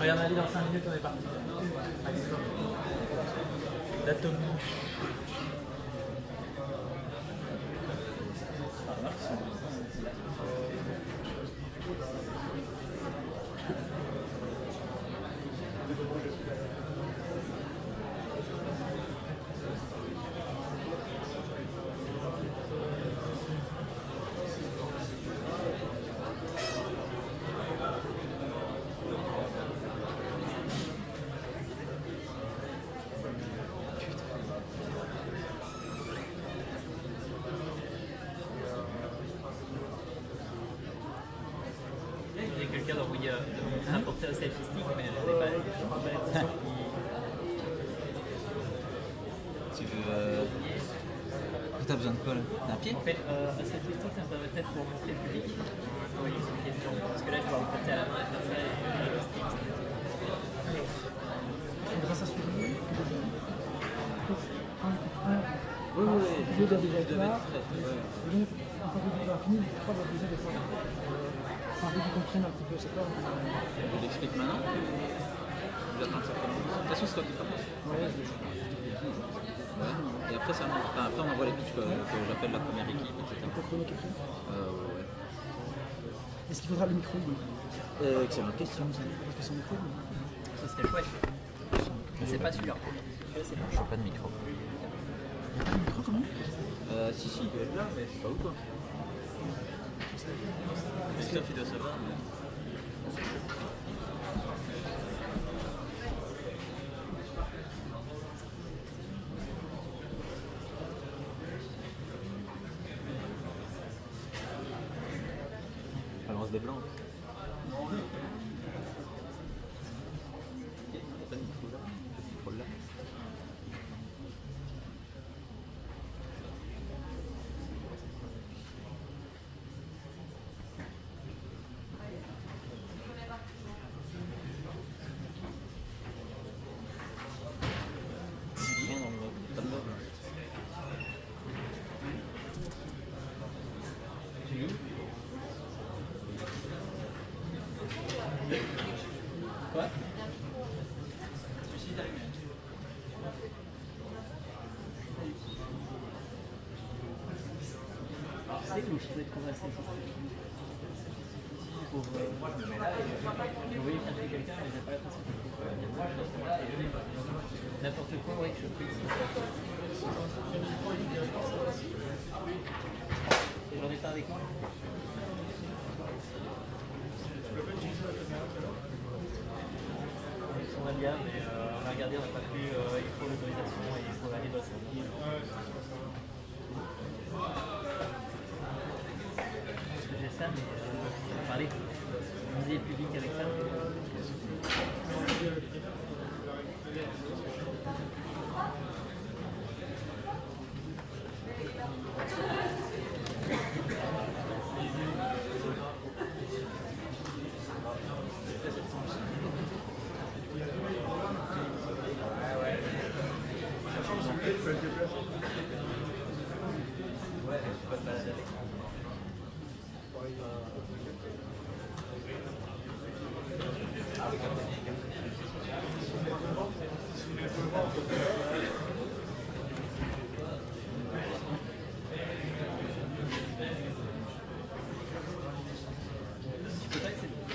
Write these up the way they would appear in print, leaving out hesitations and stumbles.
Regarde, allez, dans 5 minutes, on est parti. D'Atomy. Quelqu'un d'envoyer un portrait selfie-stick, mais je n'ai pas l'impression Tu veux. T'as besoin de quoi là? D'un pied? En fait, un selfie-stick, ça me permettrait de montrer le public. Oui, c'est une question. Parce que là, je vais me porter à la main et faire ça et le stick. Grâce à ce film. Oui, oui, Je dois déjà être là. oui. Quand vous avez fini, je crois que vous avez des fois. Enfin, vous comprennent un petit peu, c'est pas. Je l'explique maintenant. Je vais attendre ça. De toute façon, c'est toi qui commence. Ouais, Ouais. Et après, après on envoie les pitchs que j'appelle la première équipe, etc. pour donner quelque chose. Ouais. Est-ce qu'il faudra le micro? Excellente question. Parce que son micro. Ça serait chouette. Mais c'est pas celui-là. Je n'ai pas de micro. Il n'y a pas de micro comment? Si, il doit être là, mais je sais pas où quoi. Christophe, il doit savoir. Balance des blancs. Pas de micro là. article où je trouvais trop assez pour je voyais chercher quelqu'un, mais j'ai pas l'impression qu'il faut n'importe quoi, ouais, que je fais. J'en ai pas avec moi. On a bien, mais on a regardé, on n'a pas pu, il faut l'autorisation et il faut aller dans sa vie. J'ai ça, mais on va parler visée publique avec ça.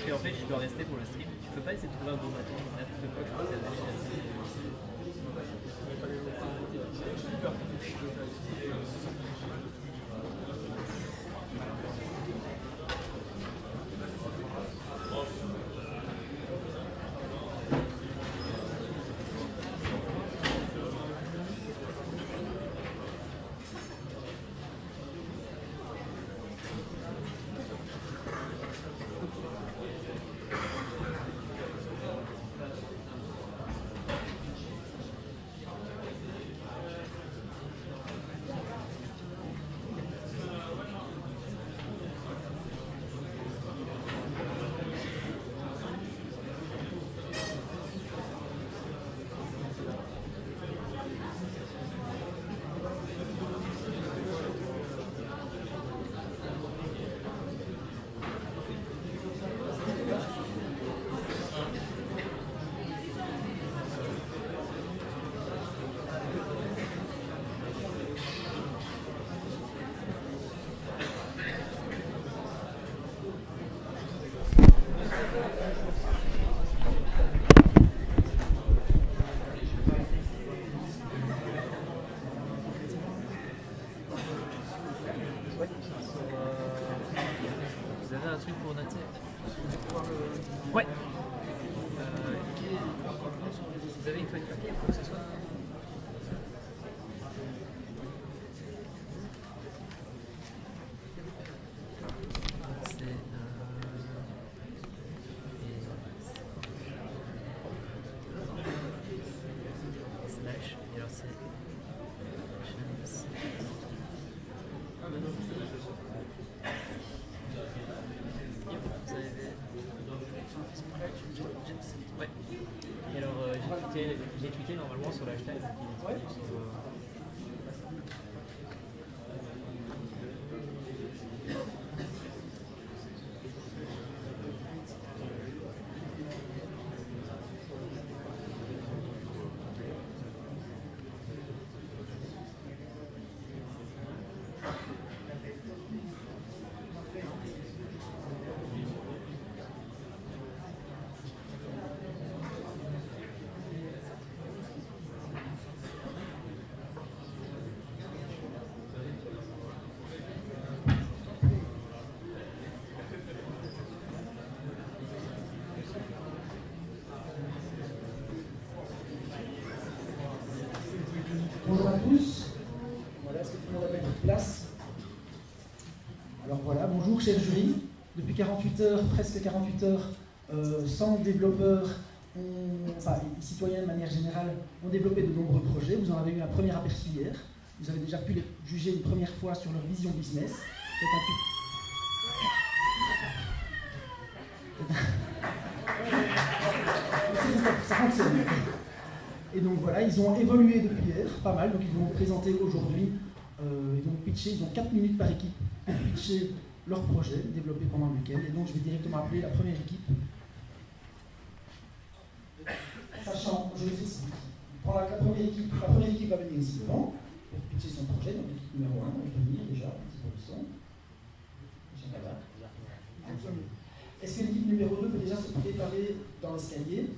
Et en fait, je dois rester pour le stream. Tu peux pas essayer de trouver un bon matin, n'importe quoi, je pense que vous avez un truc pour noter? Ouais. Vous avez une feuille de papier ou quoi que ce soit? Slash, et alors c'est ouais. Et alors j'ai cliqué normalement sur l'hashtag qui est disponible sur Bonjour à tous. Voilà, est-ce que tout le monde a pris place? Alors voilà, bonjour cher jury. Depuis 48 heures, presque 48 heures, 100 développeurs, enfin les citoyens de manière générale, ont développé de nombreux projets. Vous en avez eu un premier aperçu hier. Vous avez déjà pu les juger une première fois sur leur vision business. Ça fonctionne. Et donc voilà, ils ont évolué depuis hier, pas mal, donc ils vont vous présenter aujourd'hui, ils vont pitcher, ils ont 4 minutes par équipe pour pitcher leur projet développé pendant le week-end. Et donc je vais directement appeler la première équipe. Sachant, je les explique, la première équipe va venir ici devant pour pitcher son projet, donc l'équipe numéro 1, on peut venir déjà, un petit peu le son. Voilà. Est-ce que l'équipe numéro 2 peut déjà se préparer dans l'escalier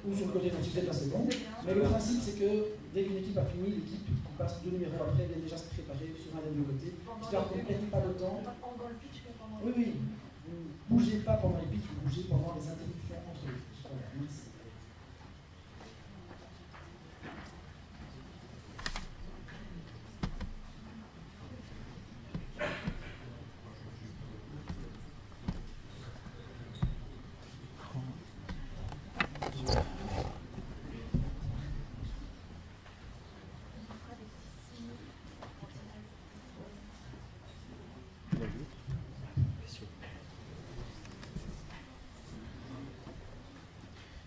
ou sur le côté dont tu fais la seconde? Mais le principe, c'est que dès qu'une équipe a fini, l'équipe qui passe 2 numéros après, elle est déjà se préparer sur un des deux côtés, histoire qu'on ne perde pas le temps. Pendant le pitch, mais pendant Oui, oui. Vous ne bougez pas pendant les pitchs, vous bougez pendant les interruptions entre les pitchs. Voilà, merci.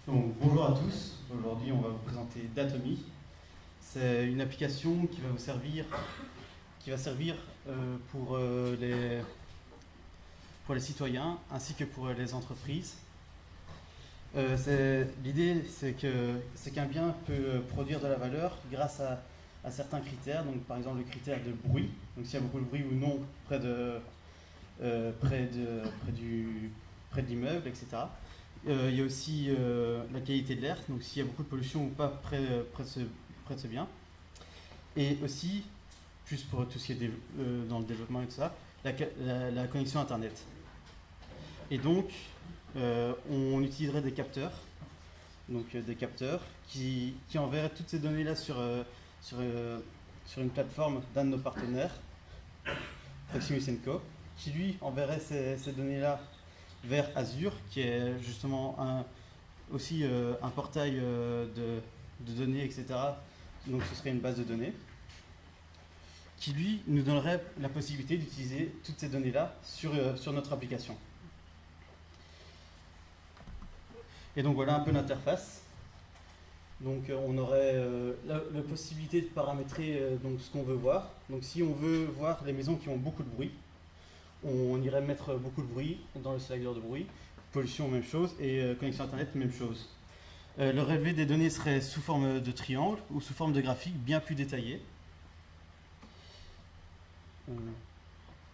Donc, bonjour à tous, aujourd'hui on va vous présenter Datomy. C'est une application qui va vous servir, pour les citoyens ainsi que pour les entreprises. L'idée c'est qu'un bien peut produire de la valeur grâce à certains critères, donc par exemple le critère de bruit, donc s'il y a beaucoup de bruit ou non près de l'immeuble, etc. Il y a aussi la qualité de l'air, donc s'il y a beaucoup de pollution ou pas près de ce bien. Et aussi, juste pour tout ce qui est dans le développement et tout ça, la connexion Internet. Et donc, on utiliserait des capteurs, qui enverraient toutes ces données-là sur une plateforme d'un de nos partenaires, Proximus & Co, qui lui enverrait ces données-là vers Azure, qui est justement aussi un portail de données, etc. Donc ce serait une base de données, qui lui nous donnerait la possibilité d'utiliser toutes ces données-là sur notre application. Et donc voilà un peu l'interface. Donc on aurait la possibilité de paramétrer donc, ce qu'on veut voir. Donc si on veut voir les maisons qui ont beaucoup de bruit, on irait mettre beaucoup de bruit dans le sélecteur de bruit. Pollution, même chose. Et connexion Internet, même chose. Le relevé des données serait sous forme de triangle ou sous forme de graphique bien plus détaillé.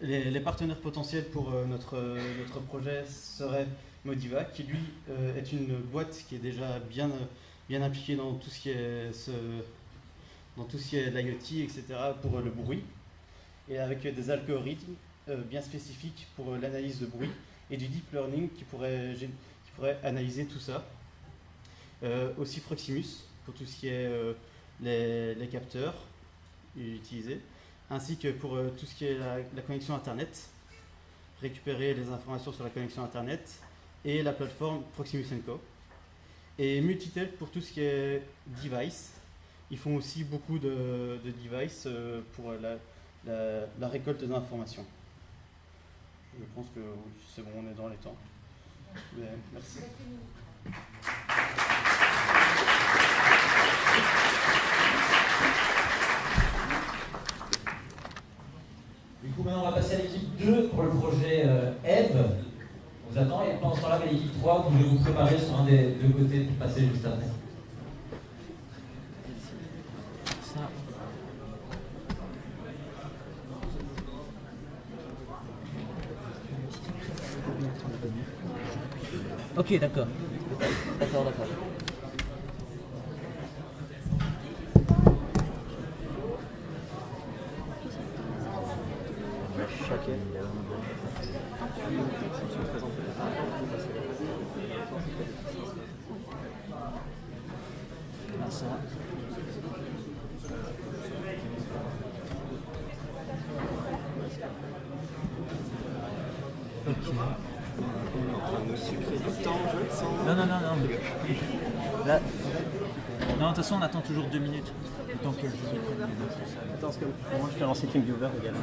Les partenaires potentiels pour notre projet seraient Modiva, qui lui est une boîte qui est déjà bien impliquée dans tout ce qui est l'IoT, etc. pour le bruit, et avec des algorithmes bien spécifiques pour l'analyse de bruit et du deep learning qui pourrait analyser tout ça. Aussi Proximus pour tout ce qui est les capteurs utilisés, ainsi que pour tout ce qui est la connexion Internet, récupérer les informations sur la connexion Internet, et la plateforme Proximus & Co. Et Multitel pour tout ce qui est device. Ils font aussi beaucoup de devices pour la récolte d'informations. Je pense que oui, c'est bon, on est dans les temps. Mais, merci. Du coup, maintenant, on va passer à l'équipe 2 pour le projet Eve. On vous attend, et pendant ce temps-là, l'équipe 3, vous pouvez vous préparer sur un des deux côtés pour passer juste après. Ok, d'accord. D'accord. Ça. Ok. Non. Là. Non, de toute façon, on attend toujours 2 minutes. Donc, je vais prendre les notes. Attends, parce que moi je peux lancer TeamViewer également.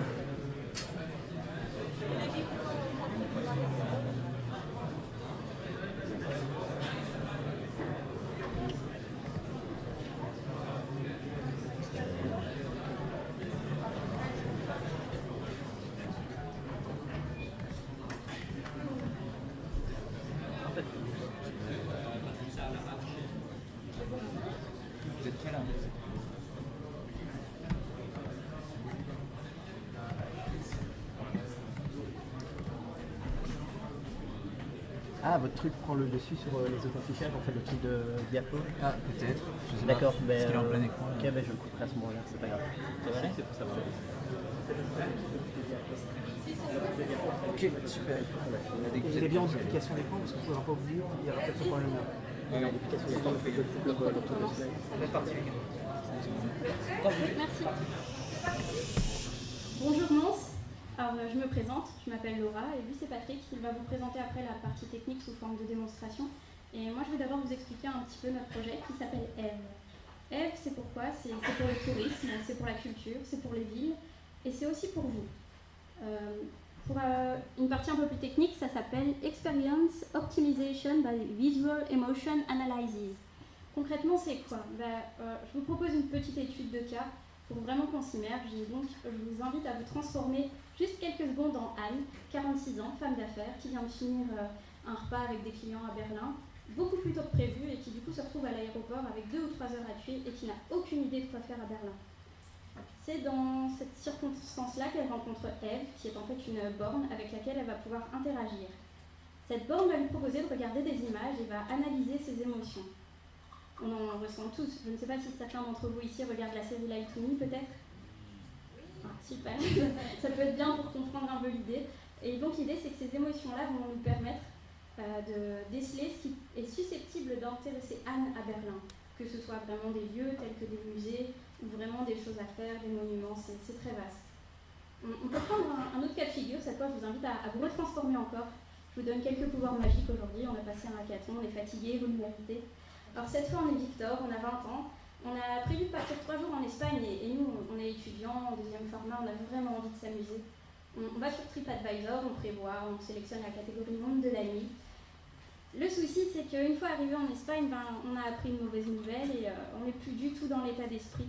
Vous êtes prêts là? Ah, votre truc prend le dessus sur les auto-affichages, en fait, le truc de diapo. Ah, peut-être. Je sais D'accord, pas. mais. Parce qu'il est en plein écran. Ok, ben je le couperai à ce moment-là, c'est pas grave. C'est vrai? C'est pour ça. Ok, super. Vous allez bien en duplication d'écran parce qu'il ne faudra pas oublier, il y aura peut-être ce problème-là. En duplication d'écran, le fait que le Merci. Bonjour Mons. Alors, je me présente, je m'appelle Laura et lui c'est Patrick. Il va vous présenter après la partie technique sous forme de démonstration. Et moi je vais d'abord vous expliquer un petit peu notre projet qui s'appelle Eve. Eve, c'est pourquoi? C'est pour le tourisme, c'est pour la culture, c'est pour les villes et c'est aussi pour vous. Pour une partie un peu plus technique, ça s'appelle Experience Optimization by Visual Emotion Analysis. Concrètement, c'est quoi? Je vous propose une petite étude de cas pour vraiment qu'on s'immerge. Et donc, je vous invite à vous transformer juste quelques secondes en Anne, 46 ans, femme d'affaires, qui vient de finir un repas avec des clients à Berlin, beaucoup plus tôt que prévu, et qui du coup se retrouve à l'aéroport avec 2 ou 3 heures à tuer et qui n'a aucune idée de quoi faire à Berlin. C'est dans cette circonstance-là qu'elle rencontre Eve, qui est en fait une borne avec laquelle elle va pouvoir interagir. Cette borne va lui proposer de regarder des images et va analyser ses émotions. On en ressent tous. Je ne sais pas si certains d'entre vous ici regardent la série Lie to Me, peut-être? Ah, super. Ça peut être bien pour comprendre un peu l'idée. Et donc l'idée, c'est que ces émotions-là vont nous permettre de déceler ce qui est susceptible d'intéresser Anne à Berlin. Que ce soit vraiment des lieux tels que des musées, ou vraiment des choses à faire, des monuments, c'est très vaste. On peut prendre un autre cas de figure. Cette fois, je vous invite à vous retransformer encore. Je vous donne quelques pouvoirs magiques aujourd'hui. On a passé un hackathon, on est fatigué, vous le méritez. Alors cette fois, on est Victor, on a 20 ans. On a prévu de partir 3 jours en Espagne et nous, on est étudiants en 2e format, on a vraiment envie de s'amuser. On va sur TripAdvisor, on prévoit, on sélectionne la catégorie monde de la nuit. Le souci, c'est qu'une fois arrivé en Espagne, on a appris une mauvaise nouvelle et on n'est plus du tout dans l'état d'esprit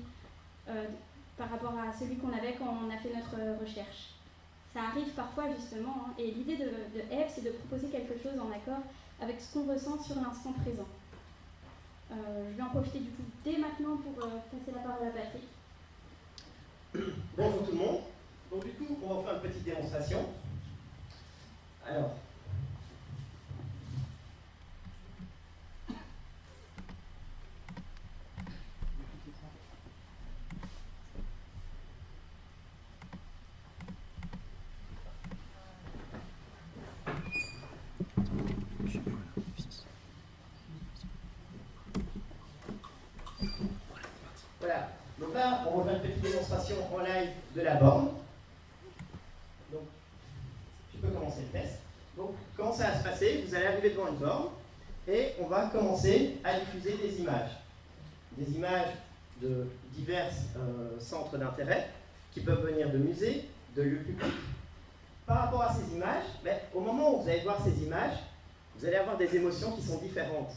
par rapport à celui qu'on avait quand on a fait notre recherche. Ça arrive parfois justement, hein, et l'idée de Eve, c'est de proposer quelque chose en accord avec ce qu'on ressent sur l'instant présent. Je vais en profiter du coup dès maintenant pour passer la parole à Patrick. Bonjour tout le monde. Donc du coup, on va faire une petite démonstration. Alors, voilà. Donc là, on va faire une petite démonstration en live de la borne. Donc, tu peux commencer le test. Donc, comment ça va se passer? Vous allez arriver devant une borne et on va commencer à diffuser des images. Des images de divers centres d'intérêt qui peuvent venir de musées, de lieux publics. Par rapport à ces images, au moment où vous allez voir ces images, vous allez avoir des émotions qui sont différentes.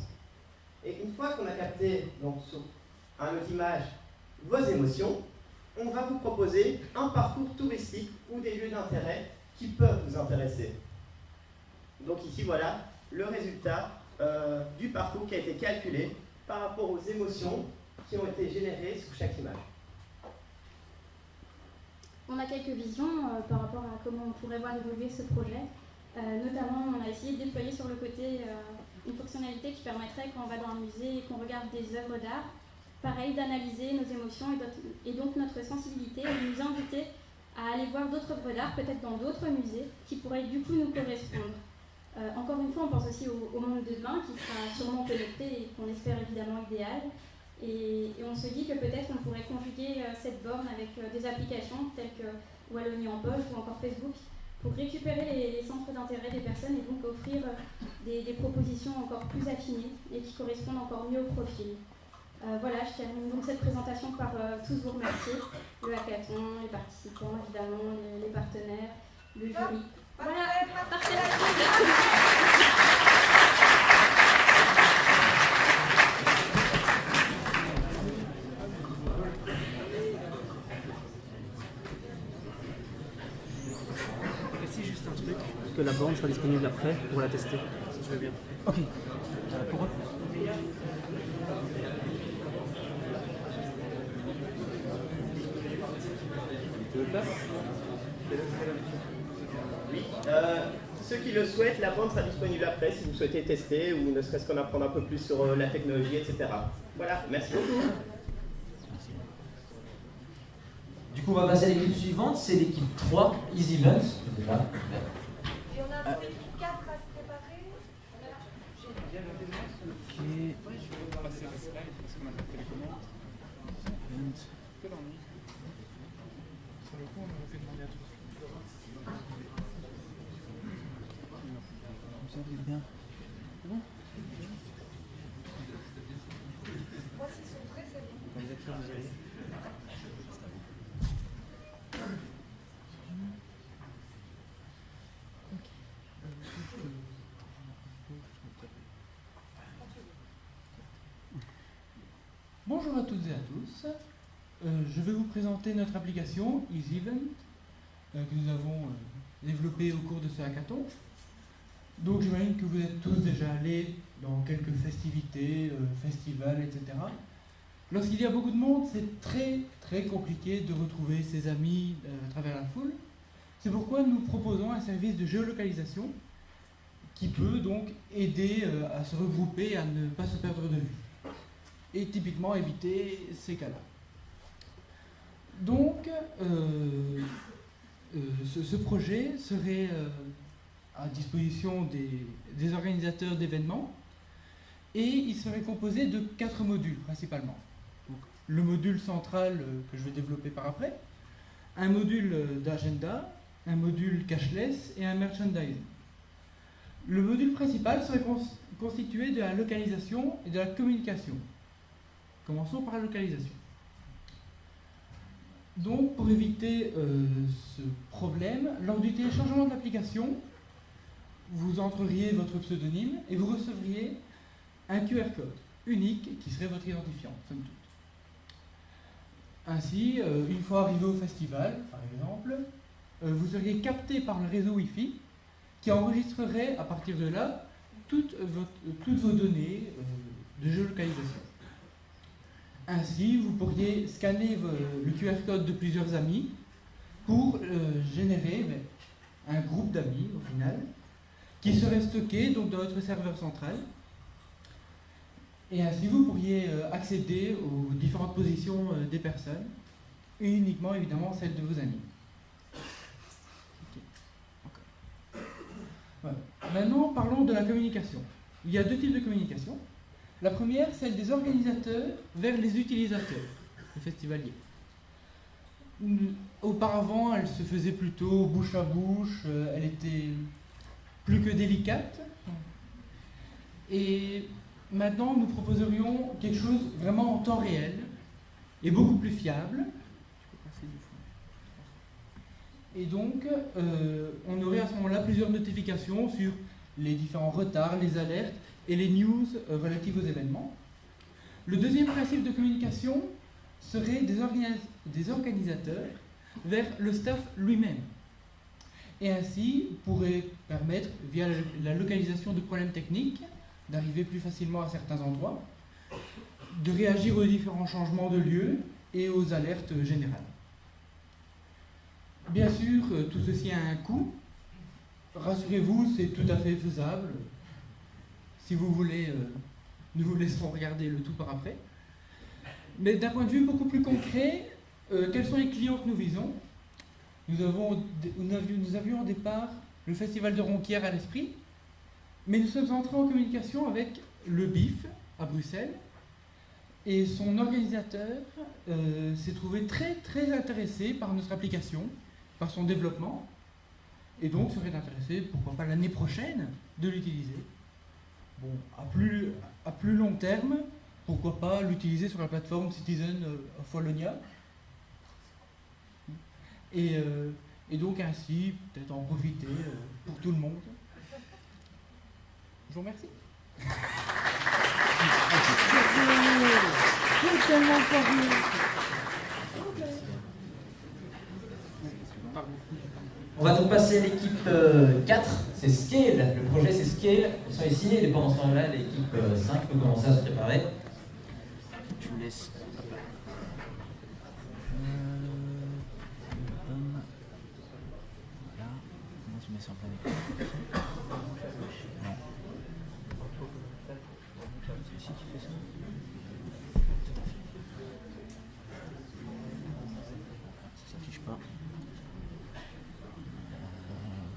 Et une fois qu'on a capté donc, sur un autre image vos émotions, on va vous proposer un parcours touristique ou des lieux d'intérêt qui peuvent vous intéresser. Donc ici, voilà le résultat du parcours qui a été calculé par rapport aux émotions qui ont été générées sur chaque image. On a quelques visions par rapport à comment on pourrait voir évoluer ce projet. Notamment, on a essayé de déployer sur le côté une fonctionnalité qui permettrait, quand on va dans un musée et qu'on regarde des œuvres d'art, pareil, d'analyser nos émotions et donc notre sensibilité et de nous inviter à aller voir d'autres œuvres d'art, peut-être dans d'autres musées, qui pourraient du coup nous correspondre. Encore une fois, on pense aussi au monde de demain, qui sera sûrement connecté et qu'on espère évidemment idéal. Et on se dit que peut-être on pourrait conjuguer cette borne avec des applications telles que Wallonie en poche ou encore Facebook pour récupérer les centres d'intérêt des personnes et donc offrir des propositions encore plus affinées et qui correspondent encore mieux au profil. Voilà, je termine donc cette présentation par tous vous remercier, le hackathon, les participants, évidemment, les partenaires, le jury. Voilà, parfait. Précise juste un truc, que la borne sera disponible après pour la tester, si tu veux bien. Ok. Pour eux. Oui, ceux qui le souhaitent, la borne sera disponible après si vous souhaitez tester ou ne serait-ce qu'en apprendre un peu plus sur la technologie, etc. Voilà, merci beaucoup. Du coup, on va passer à l'équipe suivante, c'est l'équipe 3, Easy Event. Déjà. Et on a pour l'équipe 4 à se préparer. Vous avez bien. C'est bon? Moi, s'ils sont prêts, c'est bon. Vous êtes là, vous allez. Bonjour à toutes et à tous. Je vais vous présenter notre application EasyEvent que nous avons développée au cours de ce hackathon. Donc j'imagine que vous êtes tous déjà allés dans quelques festivités, festivals, etc. Lorsqu'il y a beaucoup de monde, c'est très compliqué de retrouver ses amis à travers la foule. C'est pourquoi nous proposons un service de géolocalisation qui peut donc aider à se regrouper et à ne pas se perdre de vue. Et typiquement éviter ces cas-là. Donc, ce projet serait à disposition des organisateurs d'événements et il serait composé de 4 modules principalement. Donc, le module central que je vais développer par après, un module d'agenda, un module cashless et un merchandising. Le module principal serait constitué de la localisation et de la communication. Commençons par la localisation. Donc, pour éviter ce problème, lors du téléchargement de l'application, vous entreriez votre pseudonyme et vous recevriez un QR code unique qui serait votre identifiant, somme toute. Ainsi, une fois arrivé au festival, par exemple, vous seriez capté par le réseau Wi-Fi qui enregistrerait à partir de là toutes vos données de géolocalisation. Ainsi, vous pourriez scanner le QR code de plusieurs amis pour générer un groupe d'amis au final qui serait stocké donc, dans votre serveur central. Et ainsi, vous pourriez accéder aux différentes positions des personnes, et uniquement évidemment celles de vos amis. Okay. Voilà. Maintenant, parlons de la communication. Il y a 2 types de communication. La première, celle des organisateurs vers les utilisateurs, les festivaliers. Auparavant, elle se faisait plutôt bouche à bouche, elle était plus que délicate. Et maintenant, nous proposerions quelque chose vraiment en temps réel et beaucoup plus fiable. Et donc, on aurait à ce moment-là plusieurs notifications sur les différents retards, les alertes et les news relatives aux événements. Le deuxième principe de communication serait des organisateurs vers le staff lui-même. Et ainsi pourrait permettre, via la localisation de problèmes techniques, d'arriver plus facilement à certains endroits, de réagir aux différents changements de lieu et aux alertes générales. Bien sûr, tout ceci a un coût. Rassurez-vous, c'est tout à fait faisable. Si vous voulez, nous vous laisserons regarder le tout par après. Mais d'un point de vue beaucoup plus concret, quels sont les clients que nous visons ? Nous avions au départ le Festival de Ronquière à l'esprit, mais nous sommes entrés en communication avec le BIF à Bruxelles, et son organisateur s'est trouvé très intéressé par notre application, par son développement, et donc serait intéressé, pourquoi pas l'année prochaine, de l'utiliser. Bon, à plus long terme, pourquoi pas l'utiliser sur la plateforme Citizen of Wallonia. Et donc ainsi, peut-être en profiter pour tout le monde. Je vous remercie. On va donc passer à l'équipe 4, c'est Scale. Le projet c'est Scale. Ils sont ici et pendant ce temps-là, l'équipe 5 peut commencer à se préparer. Je vous laisse. Voilà. tu mets ça en plein écran. Non. C'est ici qui fait ça. Ça s'affiche pas.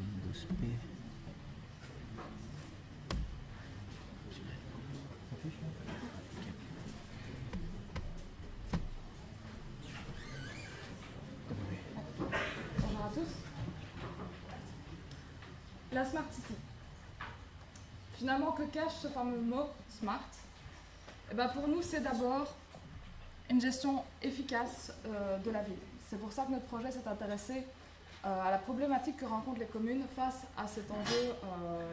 Windows P. Ça affiche là ? Bonjour à tous. La Smart City. Finalement, que cache ce fameux mot Smart? Eh ben, pour nous, c'est d'abord une gestion efficace de la ville. C'est pour ça que notre projet s'est intéressé à la problématique que rencontrent les communes face à cet enjeu,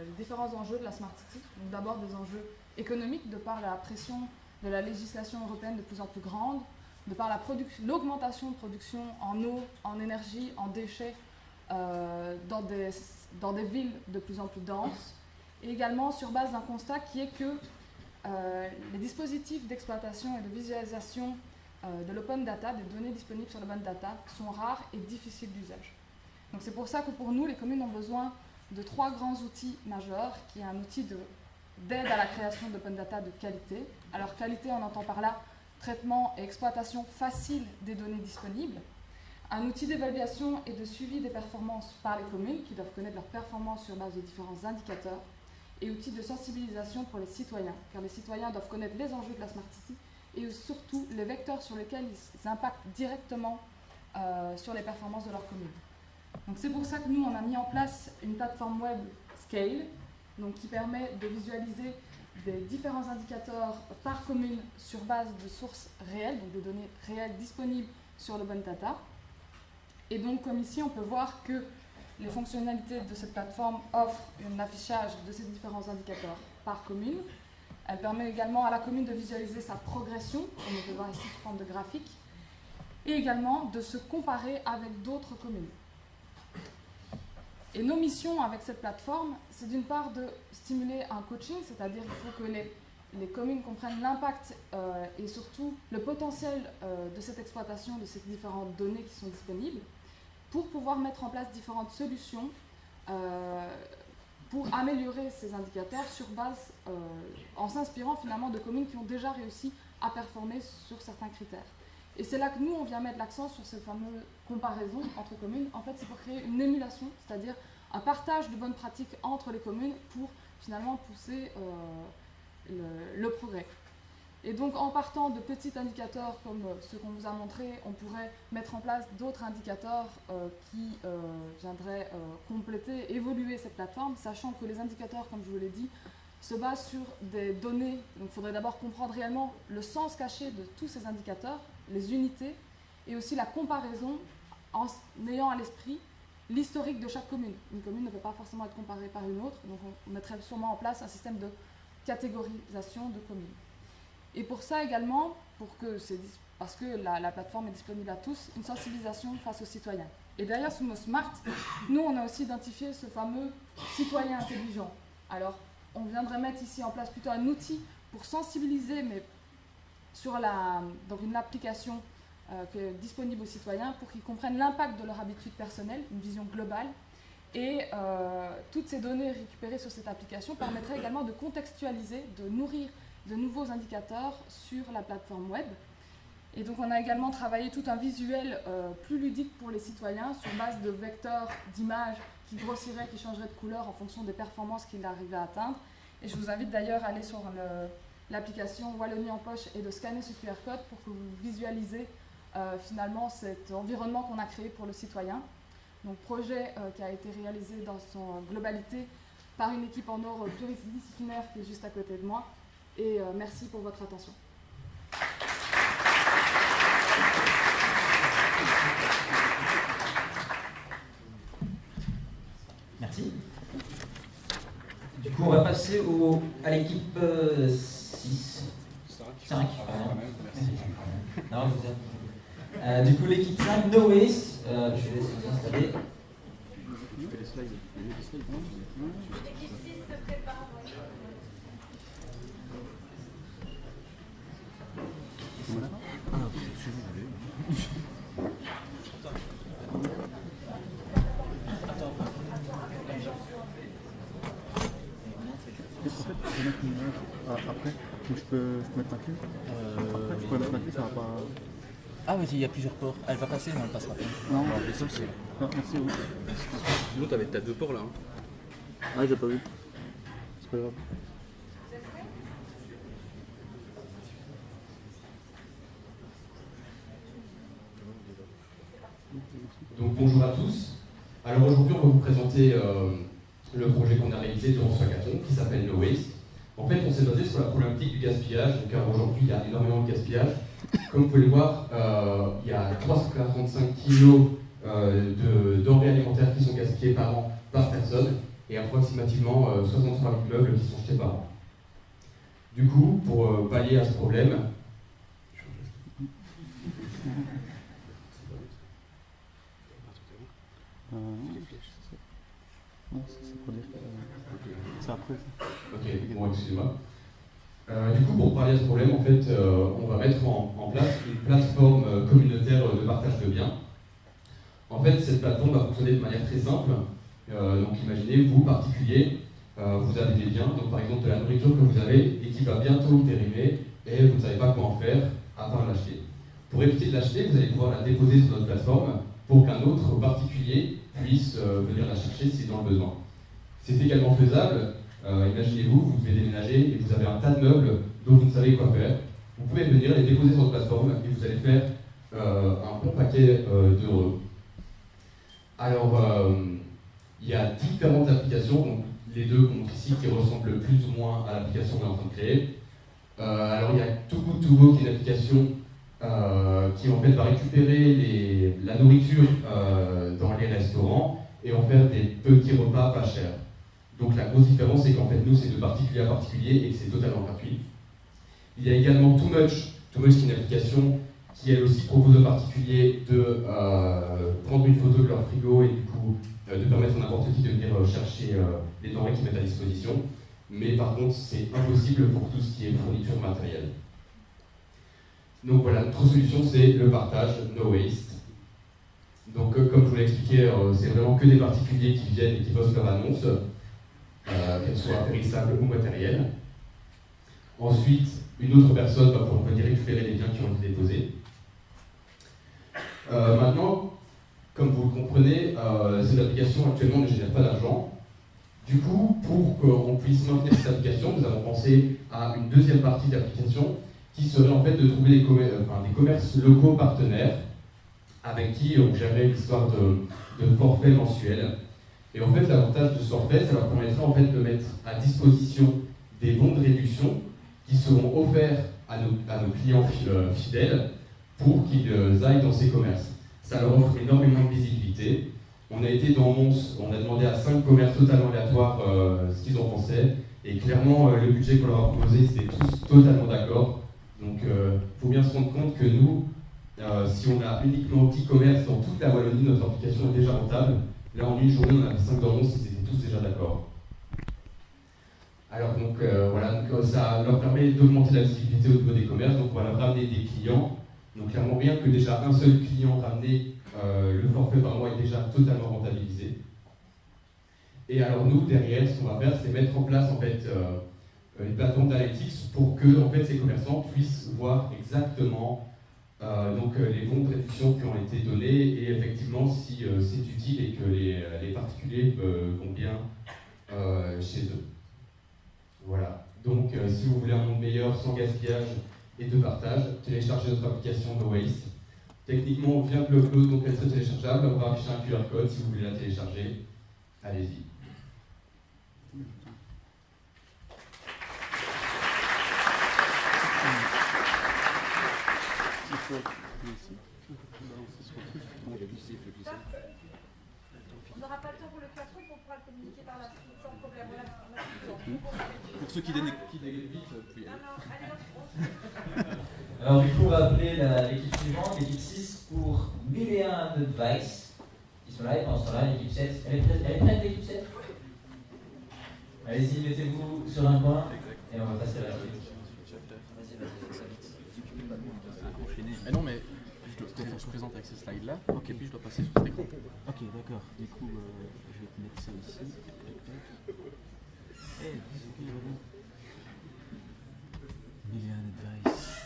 les différents enjeux de la Smart City. Donc d'abord des enjeux économiques, de par la pression de la législation européenne de plus en plus grande, de par l'augmentation de production en eau, en énergie, en déchets dans des villes de plus en plus denses, et également sur base d'un constat qui est que les dispositifs d'exploitation et de visualisation de l'open data, des données disponibles sur l'open data, sont rares et difficiles d'usage. Donc c'est pour ça que pour nous, les communes ont besoin de 3 grands outils majeurs, qui est un outil d'aide à la création d'open data de qualité. Alors qualité, on entend par là traitement et exploitation facile des données disponibles, un outil d'évaluation et de suivi des performances par les communes, qui doivent connaître leurs performances sur base de différents indicateurs, et outils de sensibilisation pour les citoyens, car les citoyens doivent connaître les enjeux de la Smart City et surtout les vecteurs sur lesquels ils impactent directement sur les performances de leur commune. Donc c'est pour ça que nous, on a mis en place une plateforme web Scale, donc qui permet de visualiser des différents indicateurs par commune sur base de sources réelles, donc des données réelles disponibles sur l'open data. Et donc comme ici, on peut voir que les fonctionnalités de cette plateforme offrent un affichage de ces différents indicateurs par commune. Elle permet également à la commune de visualiser sa progression, comme on peut voir ici sous forme de graphique, et également de se comparer avec d'autres communes. Et nos missions avec cette plateforme, c'est d'une part de stimuler un coaching, c'est-à-dire qu'il faut que les communes comprennent l'impact et surtout le potentiel de cette exploitation de ces différentes données qui sont disponibles, pour pouvoir mettre en place différentes solutions pour améliorer ces indicateurs sur base, en s'inspirant finalement de communes qui ont déjà réussi à performer sur certains critères. Et c'est là que nous, on vient mettre l'accent sur ces fameuses comparaisons entre communes. En fait, c'est pour créer une émulation, c'est-à-dire un partage de bonnes pratiques entre les communes pour finalement pousser le progrès. Et donc, en partant de petits indicateurs comme ceux qu'on vous a montrés, on pourrait mettre en place d'autres indicateurs qui viendraient compléter, évoluer cette plateforme, sachant que les indicateurs, comme je vous l'ai dit, se basent sur des données. Donc, il faudrait d'abord comprendre réellement le sens caché de tous ces indicateurs, les unités, et aussi la comparaison en ayant à l'esprit l'historique de chaque commune. Une commune ne peut pas forcément être comparée par une autre, donc on mettrait sûrement en place un système de catégorisation de communes. Et pour ça également, parce que la plateforme est disponible à tous, une sensibilisation face aux citoyens. Et derrière ce mot Smart, nous on a aussi identifié ce fameux citoyen intelligent. Alors on viendrait mettre ici en place plutôt un outil pour sensibiliser, mais sur donc une application qui est disponible aux citoyens pour qu'ils comprennent l'impact de leur habitude personnelle, une vision globale. Et toutes ces données récupérées sur cette application permettraient également de contextualiser, de nourrir de nouveaux indicateurs sur la plateforme web. Et donc on a également travaillé tout un visuel plus ludique pour les citoyens sur base de vecteurs d'images qui grossiraient, qui changeraient de couleur en fonction des performances qu'il arrivait à atteindre. Et je vous invite d'ailleurs à aller sur l'application Wallonie en poche et de scanner ce QR code pour que vous visualisez finalement cet environnement qu'on a créé pour le citoyen. Donc projet qui a été réalisé dans son globalité par une équipe en or pluridisciplinaire qui est juste à côté de moi. Et merci pour votre attention. Merci. Du coup, on va passer à l'équipe 6. 5, pardon. Non, vous êtes... du coup, l'équipe 5, No Waste. Je vais vous installer. L'équipe 6 se prépare. Voilà. Si vous voulez. Donc je peux mettre ma clé Après, je peux mettre ma clé, ça va pas... Ah oui, il y a plusieurs ports. Elle va passer, mais elle passera pas. Non, on va enlever celle-ci. Ah, merci. Oui. Sinon, t'as 2 ports là. Hein. Ah, j'ai pas vu. C'est pas grave. Donc bonjour à tous. Alors aujourd'hui, on va vous présenter le projet qu'on a réalisé durant ce hackathon qui s'appelle No Waste. En fait, on s'est basé sur la problématique du gaspillage, car aujourd'hui, il y a énormément de gaspillage. Comme vous pouvez le voir, il y a 345 kilos de denrées alimentaires qui sont gaspillées par an par personne et approximativement 63 000 meubles qui sont jetés par an. Du coup, pour pallier à ce problème, Non, c'est pour dire que... C'est après. Ok, bon, excusez-moi. Du coup, pour parler de ce problème, en fait, on va mettre en place une plateforme communautaire de partage de biens. En fait, cette plateforme va fonctionner de manière très simple. Donc, imaginez, vous, particulier, vous avez des biens, donc par exemple de la nourriture que vous avez et qui va bientôt périmer et vous ne savez pas quoi en faire à part l'acheter. Pour éviter de l'acheter, vous allez pouvoir la déposer sur notre plateforme pour qu'un autre particulier puisse venir la chercher s'il est dans le besoin. C'est également faisable. Imaginez-vous, vous devez déménager et vous avez un tas de meubles dont vous ne savez quoi faire. Vous pouvez venir les déposer sur notre plateforme et vous allez faire un bon paquet d'euros. Alors, il y a différentes applications, donc les deux qu'on montre ici qui ressemblent plus ou moins à l'application qu'on est en train de créer. Alors, il y a Too Good To Go qui est une application qui en fait va récupérer la nourriture dans les restaurants et en faire des petits repas pas chers. Donc la grosse différence, c'est qu'en fait, nous, c'est de particulier à particulier et que c'est totalement gratuit. Il y a également Too Much qui est une application qui, elle aussi, propose aux particuliers de prendre une photo de leur frigo et du coup, de permettre à n'importe qui de venir chercher les denrées qu'ils mettent à disposition. Mais par contre, c'est impossible pour tout ce qui est fourniture matérielle. Donc voilà, notre solution, c'est le partage, No Waste. Donc comme je vous l'ai expliqué, c'est vraiment que des particuliers qui viennent et qui postent leur annonce. Qu'elles soient périssables ou matérielles. Ensuite, une autre personne va pouvoir venir récupérer les biens qui ont été déposés. Maintenant, comme vous le comprenez, cette application actuellement ne génère pas d'argent. Du coup, pour qu'on puisse maintenir cette application, nous avons pensé à une deuxième partie d'application qui serait en fait de trouver des commerces locaux partenaires avec qui on gérerait l'histoire de forfait mensuel. Et en fait, l'avantage de ce forfait, ça leur permettrait en fait de mettre à disposition des bons de réduction qui seront offerts à nos clients fidèles pour qu'ils aillent dans ces commerces. Ça leur offre énormément de visibilité. On a été dans Mons, on a demandé à 5 commerces totalement aléatoires ce qu'ils en pensaient. Et clairement, le budget qu'on leur a proposé, c'était tous totalement d'accord. Donc, il faut bien se rendre compte que nous, si on a uniquement 10 commerces dans toute la Wallonie, notre application est déjà rentable. Là, en une journée, on avait 5 dans 11, ils étaient tous déjà d'accord. Alors, donc, voilà, donc, ça leur permet d'augmenter la visibilité au niveau des commerces, donc on va leur ramener des clients. Donc, clairement, rien que déjà un seul client ramené, le forfait par mois est déjà totalement rentabilisé. Et alors, nous, derrière, ce qu'on va faire, c'est mettre en place, en fait, une plateforme d'analytics pour que, en fait, ces commerçants puissent voir exactement les bons de réduction qui ont été donnés et effectivement si c'est utile et que les particuliers vont bien chez eux. Voilà. Donc si vous voulez un monde meilleur sans gaspillage et de partage, téléchargez notre application No Waste. Techniquement, on vient de l'upload, donc elle serait téléchargeable. On va afficher un QR code si vous voulez la télécharger. Allez-y. On n'aura pas le temps pour le faire on pourra le communiquer par la suite sans problème. Pour ceux qui délèguent vite, vous pouvez y aller. Alors du coup, on va appeler l'équipe suivante, l'équipe 6, pour 1001 advice. Ils sont là et pendant ce temps-là, l'équipe 7. Elle est prête l'équipe 7 ? Allez-y, mettez-vous sur un coin et on va passer à la suite. Vas-y, ça vite. Ah non, mais je présente avec ces slides-là, ok, puis je dois passer sur cet écran. Ok, d'accord. Du coup, je vais te mettre ça ici. Il y a un advice.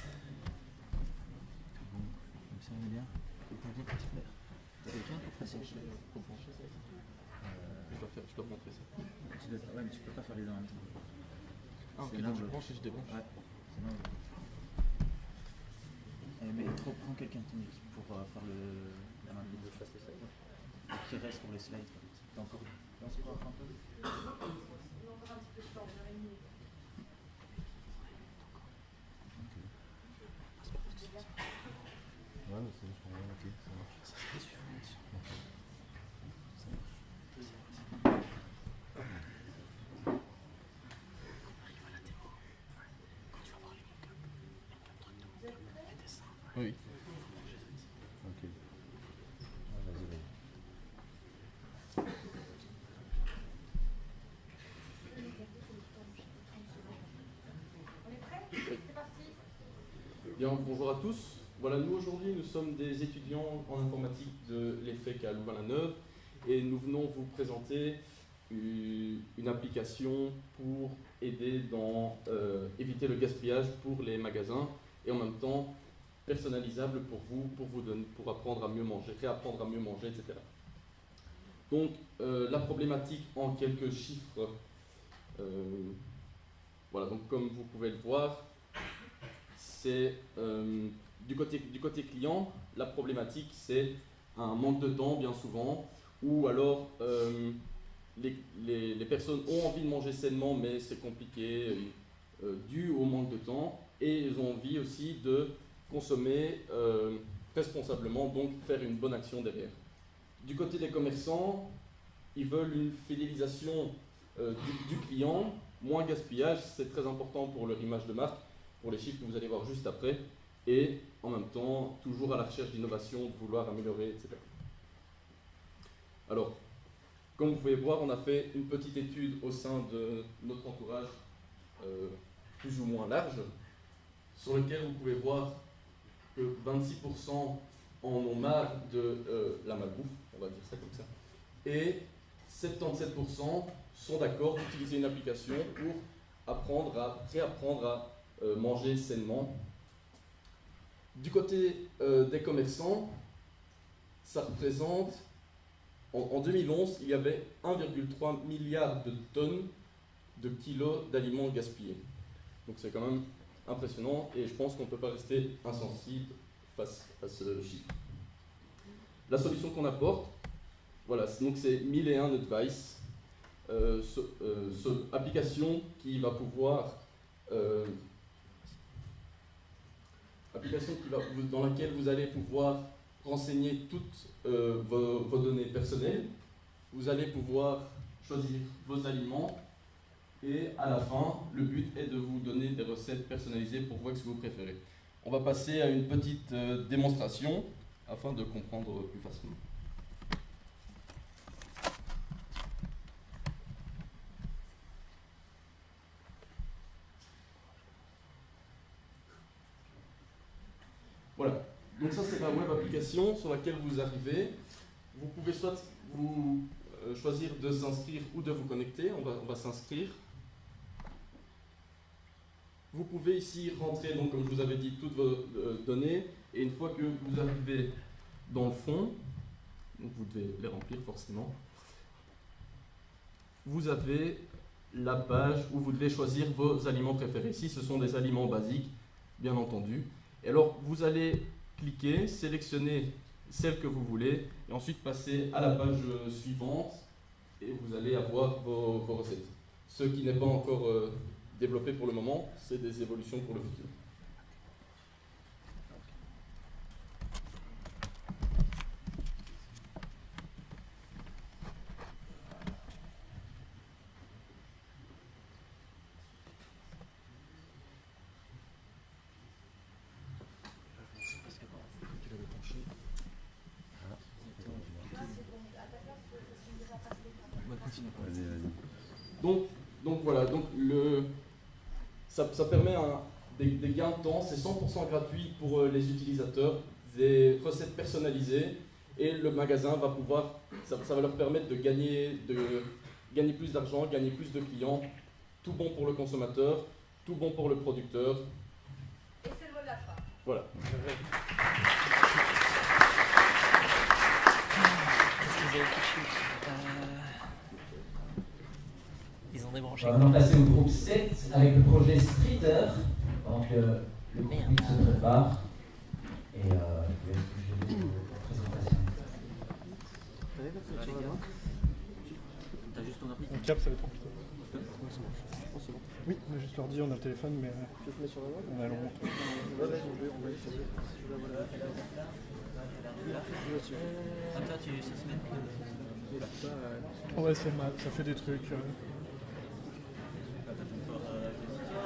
Bon, comme ça on est bien. Super. T'as quelqu'un pour passer Je dois montrer ça. Ouais, mais tu peux pas faire les deux en même temps. Ah, ok, C'est donc je l'angle. branche et je débranche. Ouais, c'est l'angle. Mais prends quelqu'un de ton équipe pour faire la main de fasse les slides. Et qui reste pour les slides. T'as encore un peu. On a encore un petit peu de temps, 1h30. Ouais, mais c'est vachement bien, ok, ça marche. Ça serait suffisant là-dessus. Ça marche. Arrive à la démo. Quand tu vas voir les mock-ups, trucs de mock-up, les dessins. Oui. Ok. Ah, vas-y, vas-y. On est prêts? C'est parti. Bien, bonjour à tous. Voilà, nous aujourd'hui, nous sommes des étudiants en informatique de l'EFEC à Louvain-la-Neuve et nous venons vous présenter une application pour aider dans éviter le gaspillage pour les magasins et en même temps personnalisable pour vous donner, pour apprendre à mieux manger, réapprendre à mieux manger, etc. Donc, la problématique en quelques chiffres, voilà, donc comme vous pouvez le voir, c'est du côté client, la problématique c'est un manque de temps bien souvent, ou alors les personnes ont envie de manger sainement mais c'est compliqué dû au manque de temps, et ils ont envie aussi de consommer responsablement, donc faire une bonne action derrière. Du côté des commerçants, ils veulent une fidélisation du client, moins gaspillage, c'est très important pour leur image de marque, pour les chiffres que vous allez voir juste après, et en même temps, toujours à la recherche d'innovation, de vouloir améliorer, etc. Alors, comme vous pouvez voir, on a fait une petite étude au sein de notre entourage plus ou moins large, sur lequel vous pouvez voir que 26% en ont marre de la malbouffe, on va dire ça comme ça, et 77% sont d'accord d'utiliser une application pour réapprendre à manger sainement. Du côté des commerçants, ça représente, en 2011, il y avait 1,3 milliard de tonnes de kilos d'aliments gaspillés. Donc c'est quand même impressionnant et je pense qu'on ne peut pas rester insensible face à ce chiffre. La solution qu'on apporte, voilà, donc c'est 1001 Advice, application qui va pouvoir dans laquelle vous allez pouvoir renseigner toutes vos données personnelles. Vous allez pouvoir choisir vos aliments et à la fin, le but est de vous donner des recettes personnalisées pour voir ce que vous préférez. On va passer à une petite démonstration afin de comprendre plus facilement. Voilà, donc ça c'est la web application sur laquelle vous arrivez. Vous pouvez soit choisir de s'inscrire ou de vous connecter. On va s'inscrire. Vous pouvez ici rentrer, donc, comme je vous avais dit, toutes vos données. Et une fois que vous arrivez dans le fond, donc vous devez les remplir forcément, vous avez la page où vous devez choisir vos aliments préférés. Ici, ce sont des aliments basiques, bien entendu. Et alors, vous allez cliquer, sélectionner celle que vous voulez, et ensuite passer à la page suivante, et vous allez avoir vos recettes. Ce qui n'est pas encore développé pour le moment, c'est des évolutions pour le futur. Vas-y, vas-y. Donc voilà, donc ça permet des gains de temps, c'est 100% gratuit pour les utilisateurs, des recettes personnalisées, et le magasin va pouvoir, ça va leur permettre de gagner plus d'argent, gagner plus de clients, tout bon pour le consommateur, tout bon pour le producteur, Voilà. Qu'est-ce que vous avez touché Ils ont débranché. On va maintenant passer au groupe 7 avec le projet Streeter, pendant que le groupe 8 se prépare. Et je vais suivre la présentation. T'as juste ton ordi. On capte, ça va être compliqué. C'est bon. Oui, on a juste l'ordi, on a le téléphone, mais Tu te mets sur la voie? on a long. On va essayer. Toi, tu 6 semaines Ouais, ça fait des trucs.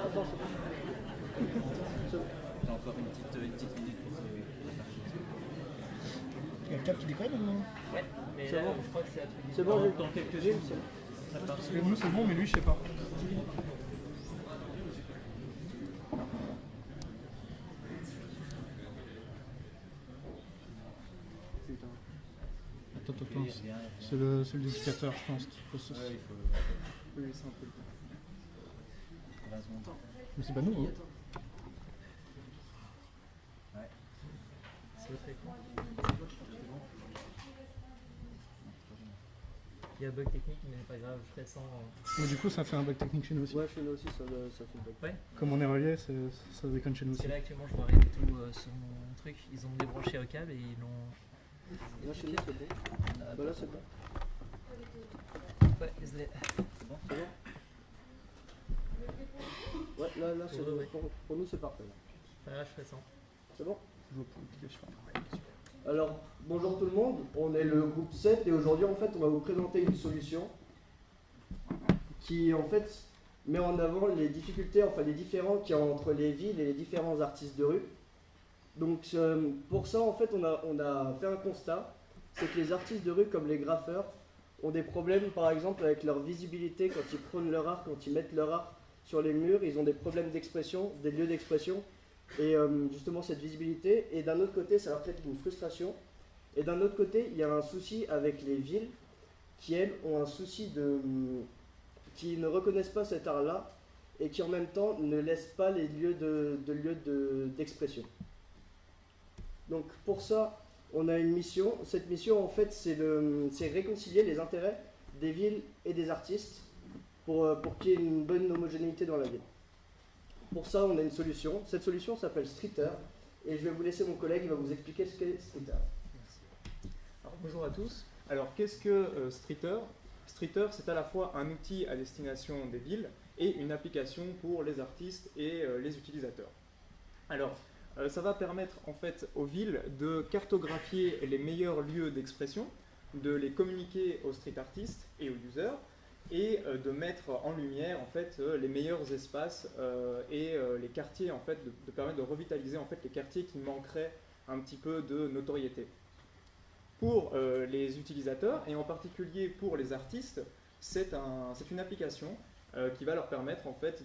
Attends, c'est bon. J'ai encore une petite minute pour se... Il y a le câble qui déconne ou non? Ouais, mais C'est là, bon. je crois que c'est un truc. C'est bon, j'ai dans quelques jours, c'est bon. Parce que nous, c'est bon, mais lui, je sais pas. Attends. C'est le dédicateur, je pense, qu'il faut se... Ouais, il faut... Oui, c'est un peu le temps. 20 secondes. Mais c'est pas nous, hein. Ouais. C'est très cool. Il y a un bug technique, mais pas grave, je ferai sans. Mais du coup, ça fait un bug technique chez nous aussi. Ouais, chez nous aussi, ça fait le bug. Ouais. Comme on est relié, ça déconne chez nous Parce aussi. que là, actuellement, je vois rien du tout sur mon truc. Ils ont débranché un câble et ils l'ont. Là, chez nous, c'est bon. Bah là, c'est bon. Ouais, désolé. C'est bon? C'est bon? Ouais, là, c'est Ouais. pour nous, c'est parfait. Là, je ferai sans. C'est bon? Je veux cliquer sur Alors, bonjour tout le monde, on est le groupe 7 et aujourd'hui en fait on va vous présenter une solution qui en fait met en avant les difficultés, enfin les différends qu'il y a entre les villes et les différents artistes de rue. Donc pour ça en fait on a fait un constat, c'est que les artistes de rue comme les graffeurs ont des problèmes par exemple avec leur visibilité quand ils prônent leur art, quand ils mettent leur art sur les murs, ils ont des problèmes d'expression, des lieux d'expression. Et justement cette visibilité, et d'un autre côté ça leur crée une frustration, et d'un autre côté il y a un souci avec les villes qui elles ont un souci qui ne reconnaissent pas cet art là et qui en même temps ne laissent pas les lieux d'expression. Donc pour ça on a une mission, cette mission en fait c'est réconcilier les intérêts des villes et des artistes pour qu'il y ait une bonne homogénéité dans la ville. Pour ça, on a une solution. Cette solution s'appelle Streeter. Et je vais vous laisser mon collègue, il va vous expliquer ce qu'est Streeter. Alors, bonjour à tous. Alors, qu'est-ce que Streeter? Streeter, c'est à la fois un outil à destination des villes et une application pour les artistes et les utilisateurs. Alors, ça va permettre en fait aux villes de cartographier les meilleurs lieux d'expression, de les communiquer aux street artistes et aux users, et de mettre en lumière en fait les meilleurs espaces et les quartiers en fait de permettre de revitaliser en fait les quartiers qui manqueraient un petit peu de notoriété. Pour les utilisateurs et en particulier pour les artistes, c'est une application qui va leur permettre en fait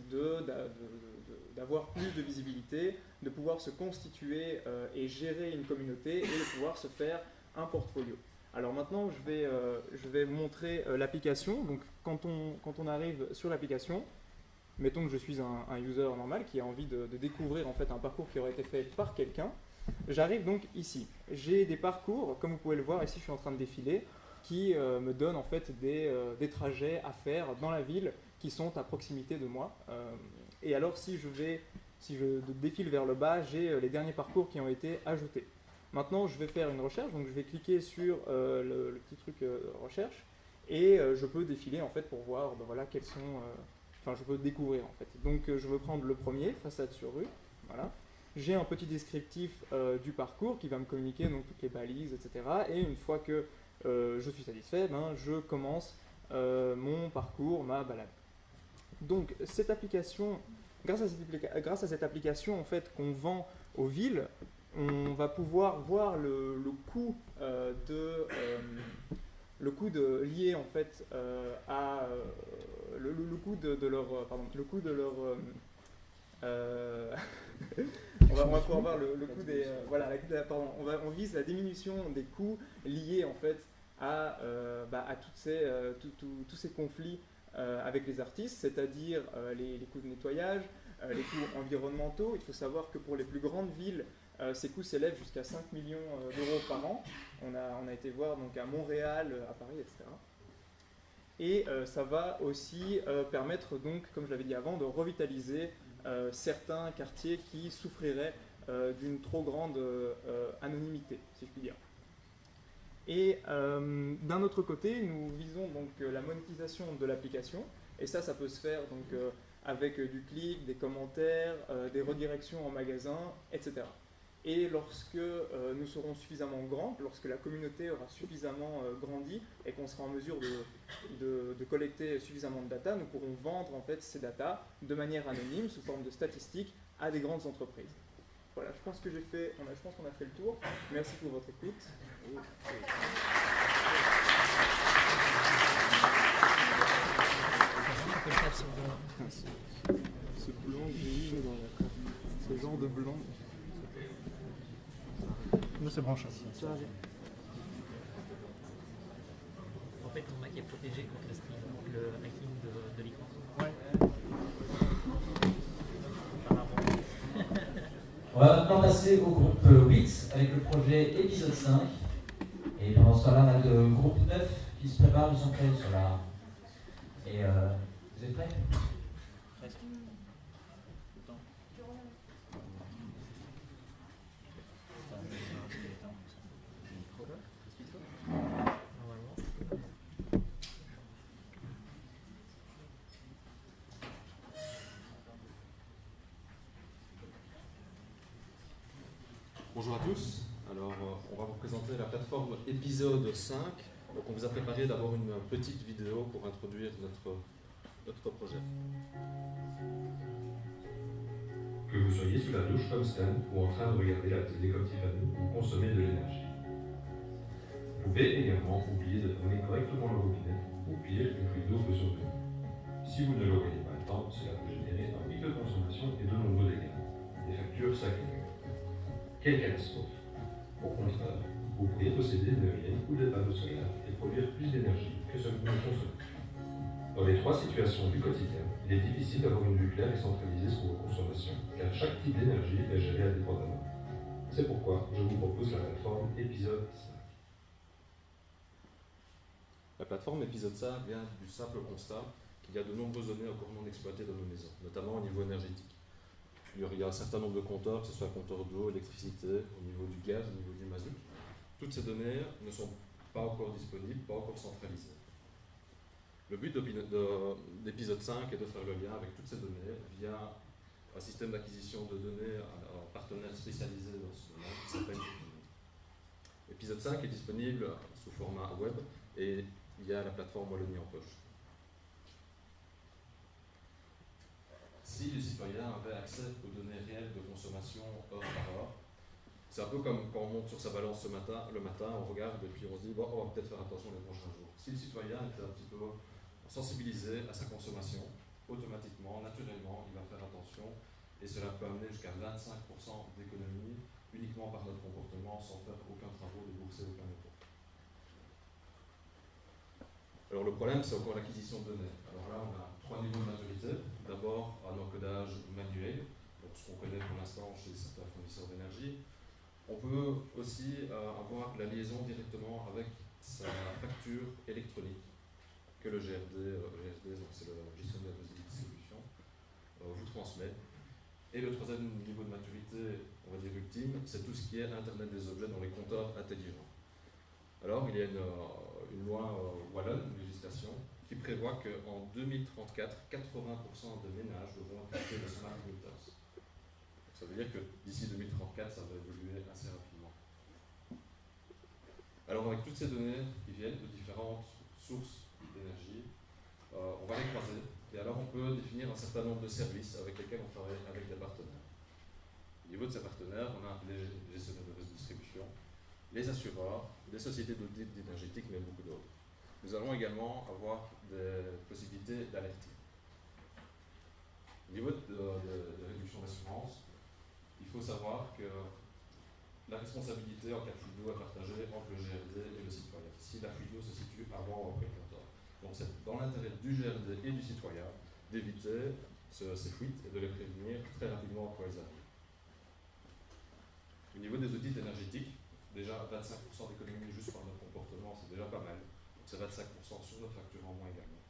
d'avoir plus de visibilité, de pouvoir se constituer et gérer une communauté et de pouvoir se faire un portfolio. Alors maintenant, je vais vous montrer l'application. Donc quand on arrive sur l'application, mettons que je suis un user normal qui a envie de découvrir en fait un parcours qui aurait été fait par quelqu'un. J'arrive donc ici. J'ai des parcours, comme vous pouvez le voir ici, je suis en train de défiler, qui me donnent en fait des trajets à faire dans la ville qui sont à proximité de moi. Et alors si je défile vers le bas, j'ai les derniers parcours qui ont été ajoutés. Maintenant, je vais faire une recherche, donc je vais cliquer sur le petit truc recherche et je peux défiler en fait pour voir voilà, quels sont. Enfin, je peux découvrir en fait. Donc, je veux prendre le premier, façade sur rue. Voilà. J'ai un petit descriptif du parcours qui va me communiquer donc toutes les balises, etc. Et une fois que je suis satisfait, je commence mon parcours, ma balade. Donc, cette application, grâce à cette application en fait qu'on vend aux villes, on va pouvoir voir le coût lié en fait à le coût de leur on va pouvoir voir le coût des on vise la diminution des coûts liés en fait à tous ces conflits avec les artistes, c'est-à-dire les coûts de nettoyage, les coûts environnementaux. Il faut savoir que pour les plus grandes villes, Ces coûts s'élèvent jusqu'à 5 millions d'euros par an. On a été voir donc, à Montréal, à Paris, etc. Et ça va aussi permettre, donc, comme je l'avais dit avant, de revitaliser certains quartiers qui souffriraient d'une trop grande anonymité, si je puis dire. Et d'un autre côté, nous visons donc la monétisation de l'application, et ça peut se faire donc, avec du clic, des commentaires, des redirections en magasin, etc. Et lorsque nous serons suffisamment grands, lorsque la communauté aura suffisamment grandi et qu'on sera en mesure de collecter suffisamment de data, nous pourrons vendre en fait ces data de manière anonyme, sous forme de statistiques, à des grandes entreprises. Voilà, je pense qu'on a fait le tour. Merci pour votre écoute. Ce blanc gris dans la... Ce genre de blanc. Nous, c'est branché. En fait, ton Mac est protégé contre le hacking de l'écran. Ouais. On va maintenant passer au groupe 8 avec le projet épisode 5. Et pendant ce temps-là, on a le groupe 9 qui se prépare, ils sont prêts sur la... Et vous êtes prêts? Presque. Bonjour à tous. Alors, on va vous présenter la plateforme épisode 5. Donc, on vous a préparé d'abord une petite vidéo pour introduire notre projet. Que vous soyez sous la douche comme Stan ou en train de regarder la télé comme Tiffany, vous consommez de l'énergie. Vous pouvez également oublier de fermer correctement le robinet ou pire, une fuite d'eau peut survenir. Si vous ne le voyez pas à temps, cela peut générer un pic de consommation et de nombreux dégâts. Des factures s'accumulent. Quelle catastrophe! Au contraire, vous pourriez posséder une éolienne ou des panneaux solaires et produire plus d'énergie que ce que vous consommez. Dans les trois situations du quotidien, il est difficile d'avoir une vue claire et centralisée sur vos consommations, car chaque type d'énergie est géré indépendamment. C'est pourquoi je vous propose la plateforme épisode 5. La plateforme épisode 5 vient du simple constat qu'il y a de nombreuses données encore non exploitées dans nos maisons, notamment au niveau énergétique. Il y a un certain nombre de compteurs, que ce soit compteurs d'eau, électricité, au niveau du gaz, au niveau du mazout. Toutes ces données ne sont pas encore disponibles, pas encore centralisées. Le but d'épisode 5 est de faire le lien avec toutes ces données via un système d'acquisition de données à un partenaire spécialisé dans ce domaine qui s'appelle Epinew. Épisode 5 est disponible sous format web et il y a la plateforme Wallonie en poche. Si les citoyens avaient accès aux données réelles de consommation heure par heure, c'est un peu comme quand on monte sur sa balance le matin, on regarde et puis on se dit bon, on va peut-être faire attention les prochains jours. Si le citoyen était un petit peu sensibilisé à sa consommation, automatiquement, naturellement, il va faire attention et cela peut amener jusqu'à 25% d'économie uniquement par notre comportement sans faire aucun travail de bourser aucun effort. Alors le problème, c'est encore l'acquisition de données. Alors là, on a 3 niveaux de maturité. D'abord, un encodage manuel, donc ce qu'on connaît pour l'instant chez certains fournisseurs d'énergie. On peut aussi avoir la liaison directement avec sa facture électronique que le GRD, donc c'est le gestionnaire de distribution, vous transmet. Et le troisième niveau de maturité, on va dire ultime, c'est tout ce qui est Internet des objets dans les compteurs intelligents. Alors, il y a une loi wallonne, une législation, qui prévoit qu'en 2034, 80% des ménages devront équiper de smart meters. Ça veut dire que d'ici 2034, ça va évoluer assez rapidement. Alors, avec toutes ces données qui viennent de différentes sources d'énergie, on va les croiser et alors on peut définir un certain nombre de services avec lesquels on travaille avec des partenaires. Au niveau de ces partenaires, on a les gestionnaires de distribution, les assureurs, des sociétés d'audit énergétique, mais beaucoup d'autres. Nous allons également avoir des possibilités d'alerter. Au niveau de réduction d'assurance, il faut savoir que la responsabilité en cas de fuite d'eau est partagée entre le GRD et le citoyen, si la fuite d'eau se situe avant ou après le compteur. Donc c'est dans l'intérêt du GRD et du citoyen d'éviter ces fuites et de les prévenir très rapidement quand elles arrivent. Au niveau des audits énergétiques, déjà 25% d'économie juste par notre comportement, c'est déjà pas mal. C'est 25% sur nos factures en moins également.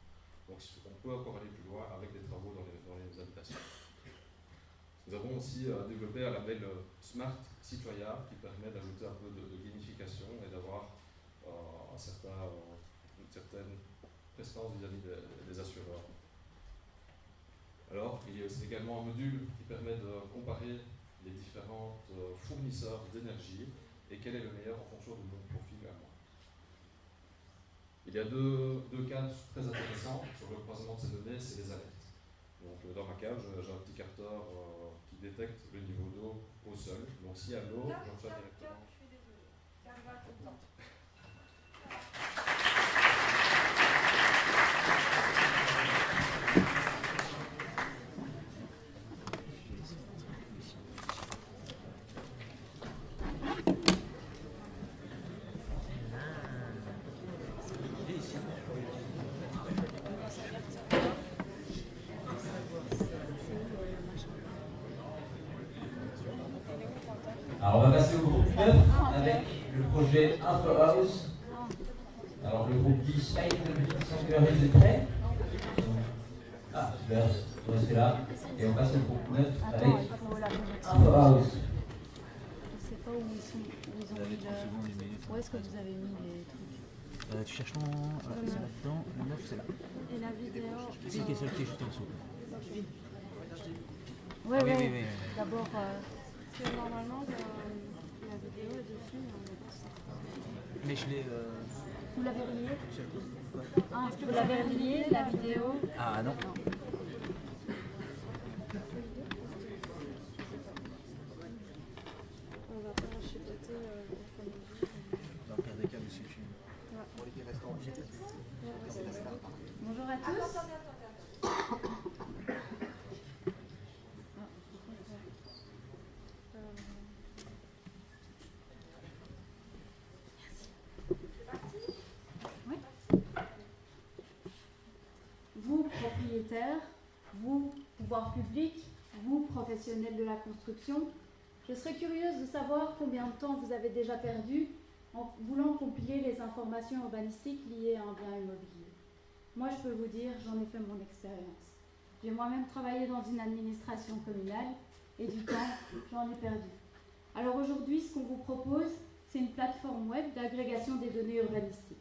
Donc on peut encore aller plus loin avec des travaux dans les habitations. Nous avons aussi développé un label Smart Citoyen qui permet d'ajouter un peu de gamification et d'avoir une certaine prestance vis-à-vis des assureurs. Alors, il y a aussi également un module qui permet de comparer les différents fournisseurs d'énergie et quel est le meilleur en fonction de mon profil à moi. Il y a deux cas très intéressants sur le croisement de ces données, c'est les alertes. Donc dans ma cave, j'ai un petit capteur qui détecte le niveau d'eau au sol. Donc s'il y a l'eau, j'en reçois directement. Je suis désolée, j'arrive à tout le temps. Alors on va passer au groupe 9 avec le projet Info House. Alors le groupe 10, Mike, Sanctuaries est prêt. Ah, super, vous restez là. Et on passe au groupe 9 avec Info House. Je sais pas où ils sont, où ils ont mis le... Où est-ce que vous avez mis les trucs? Tu cherches ton... c'est là-dedans, le 9 c'est là. Et la vidéo... C'est qui est celle qui est juste en dessous. Ouais, Ah oui, ouais. oui, oui. D'abord, parce que normalement, la vidéo est dessus, mais on n'est pas certain. Mais je l'ai... Vous l'avez relié? Ah, vous l'avez relié, la vidéo? Ah non. On va pas racheter On va perdre des câbles dessus. Bonjour à tous. Oui. Vous, propriétaires, vous, pouvoir public, vous, professionnels de la construction, je serais curieuse de savoir combien de temps vous avez déjà perdu en voulant compiler les informations urbanistiques liées à un bien immobilier. Moi, je peux vous dire, j'en ai fait mon expérience. J'ai moi-même travaillé dans une administration communale et du temps, j'en ai perdu. Alors aujourd'hui, ce qu'on vous propose, c'est une plateforme web d'agrégation des données urbanistiques.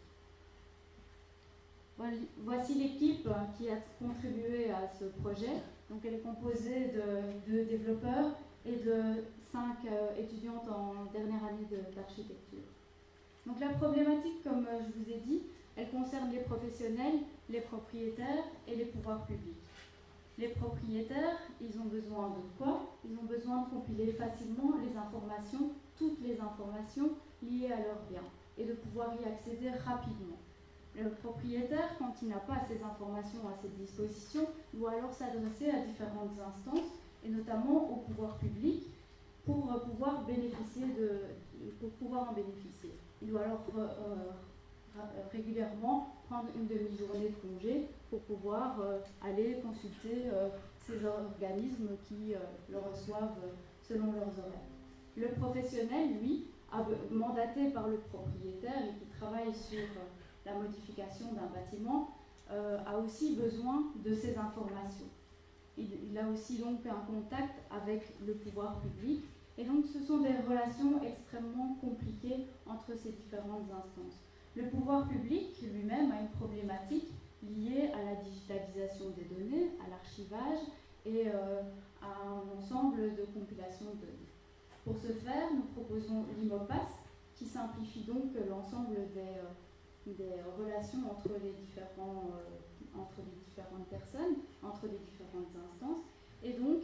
Voici l'équipe qui a contribué à ce projet. Donc elle est composée de 2 développeurs et de 5 étudiantes en dernière année d'architecture. Donc la problématique, comme je vous ai dit, elle concerne les professionnels, les propriétaires et les pouvoirs publics. Les propriétaires, ils ont besoin de quoi? Ils ont besoin de compiler facilement les informations, toutes les informations liées à leur bien et de pouvoir y accéder rapidement. Le propriétaire, quand il n'a pas ces informations à ses dispositions, doit alors s'adresser à différentes instances et notamment au pouvoir public pour pouvoir en bénéficier. Il doit alors régulièrement prendre une demi-journée de congé pour pouvoir aller consulter ces organismes qui le reçoivent selon leurs horaires. Le professionnel, lui, mandaté par le propriétaire et qui travaille sur la modification d'un bâtiment, a aussi besoin de ces informations. Il a aussi donc un contact avec le pouvoir public et donc ce sont des relations extrêmement compliquées entre ces différentes instances. Le pouvoir public lui-même a une problématique liée à la digitalisation des données, à l'archivage et à un ensemble de compilations de données. Pour ce faire, nous proposons l'IMOPAS qui simplifie donc l'ensemble des relations entre les différentes personnes, entre les différentes instances. Et donc,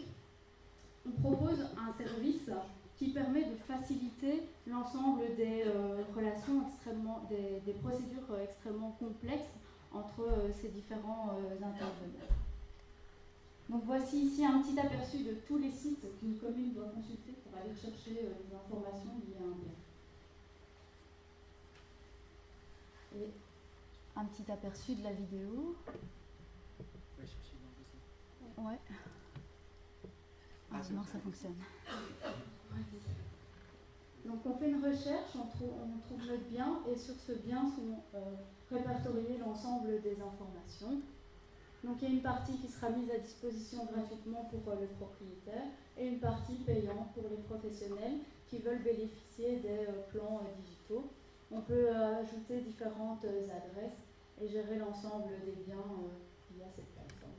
on propose un service qui permet de faciliter l'ensemble des relations des procédures extrêmement complexes entre ces différents intervenants. Donc voici ici un petit aperçu de tous les sites qu'une commune doit consulter pour aller chercher les informations liées à un bien. Et un petit aperçu de la vidéo. Ouais. Ah, non, ça fonctionne. Donc on fait une recherche, on trouve notre bien et sur ce bien sont répertoriées l'ensemble des informations. Donc il y a une partie qui sera mise à disposition gratuitement pour le propriétaire et une partie payante pour les professionnels qui veulent bénéficier des plans digitaux. On peut ajouter différentes adresses et gérer l'ensemble des biens via cette plateforme.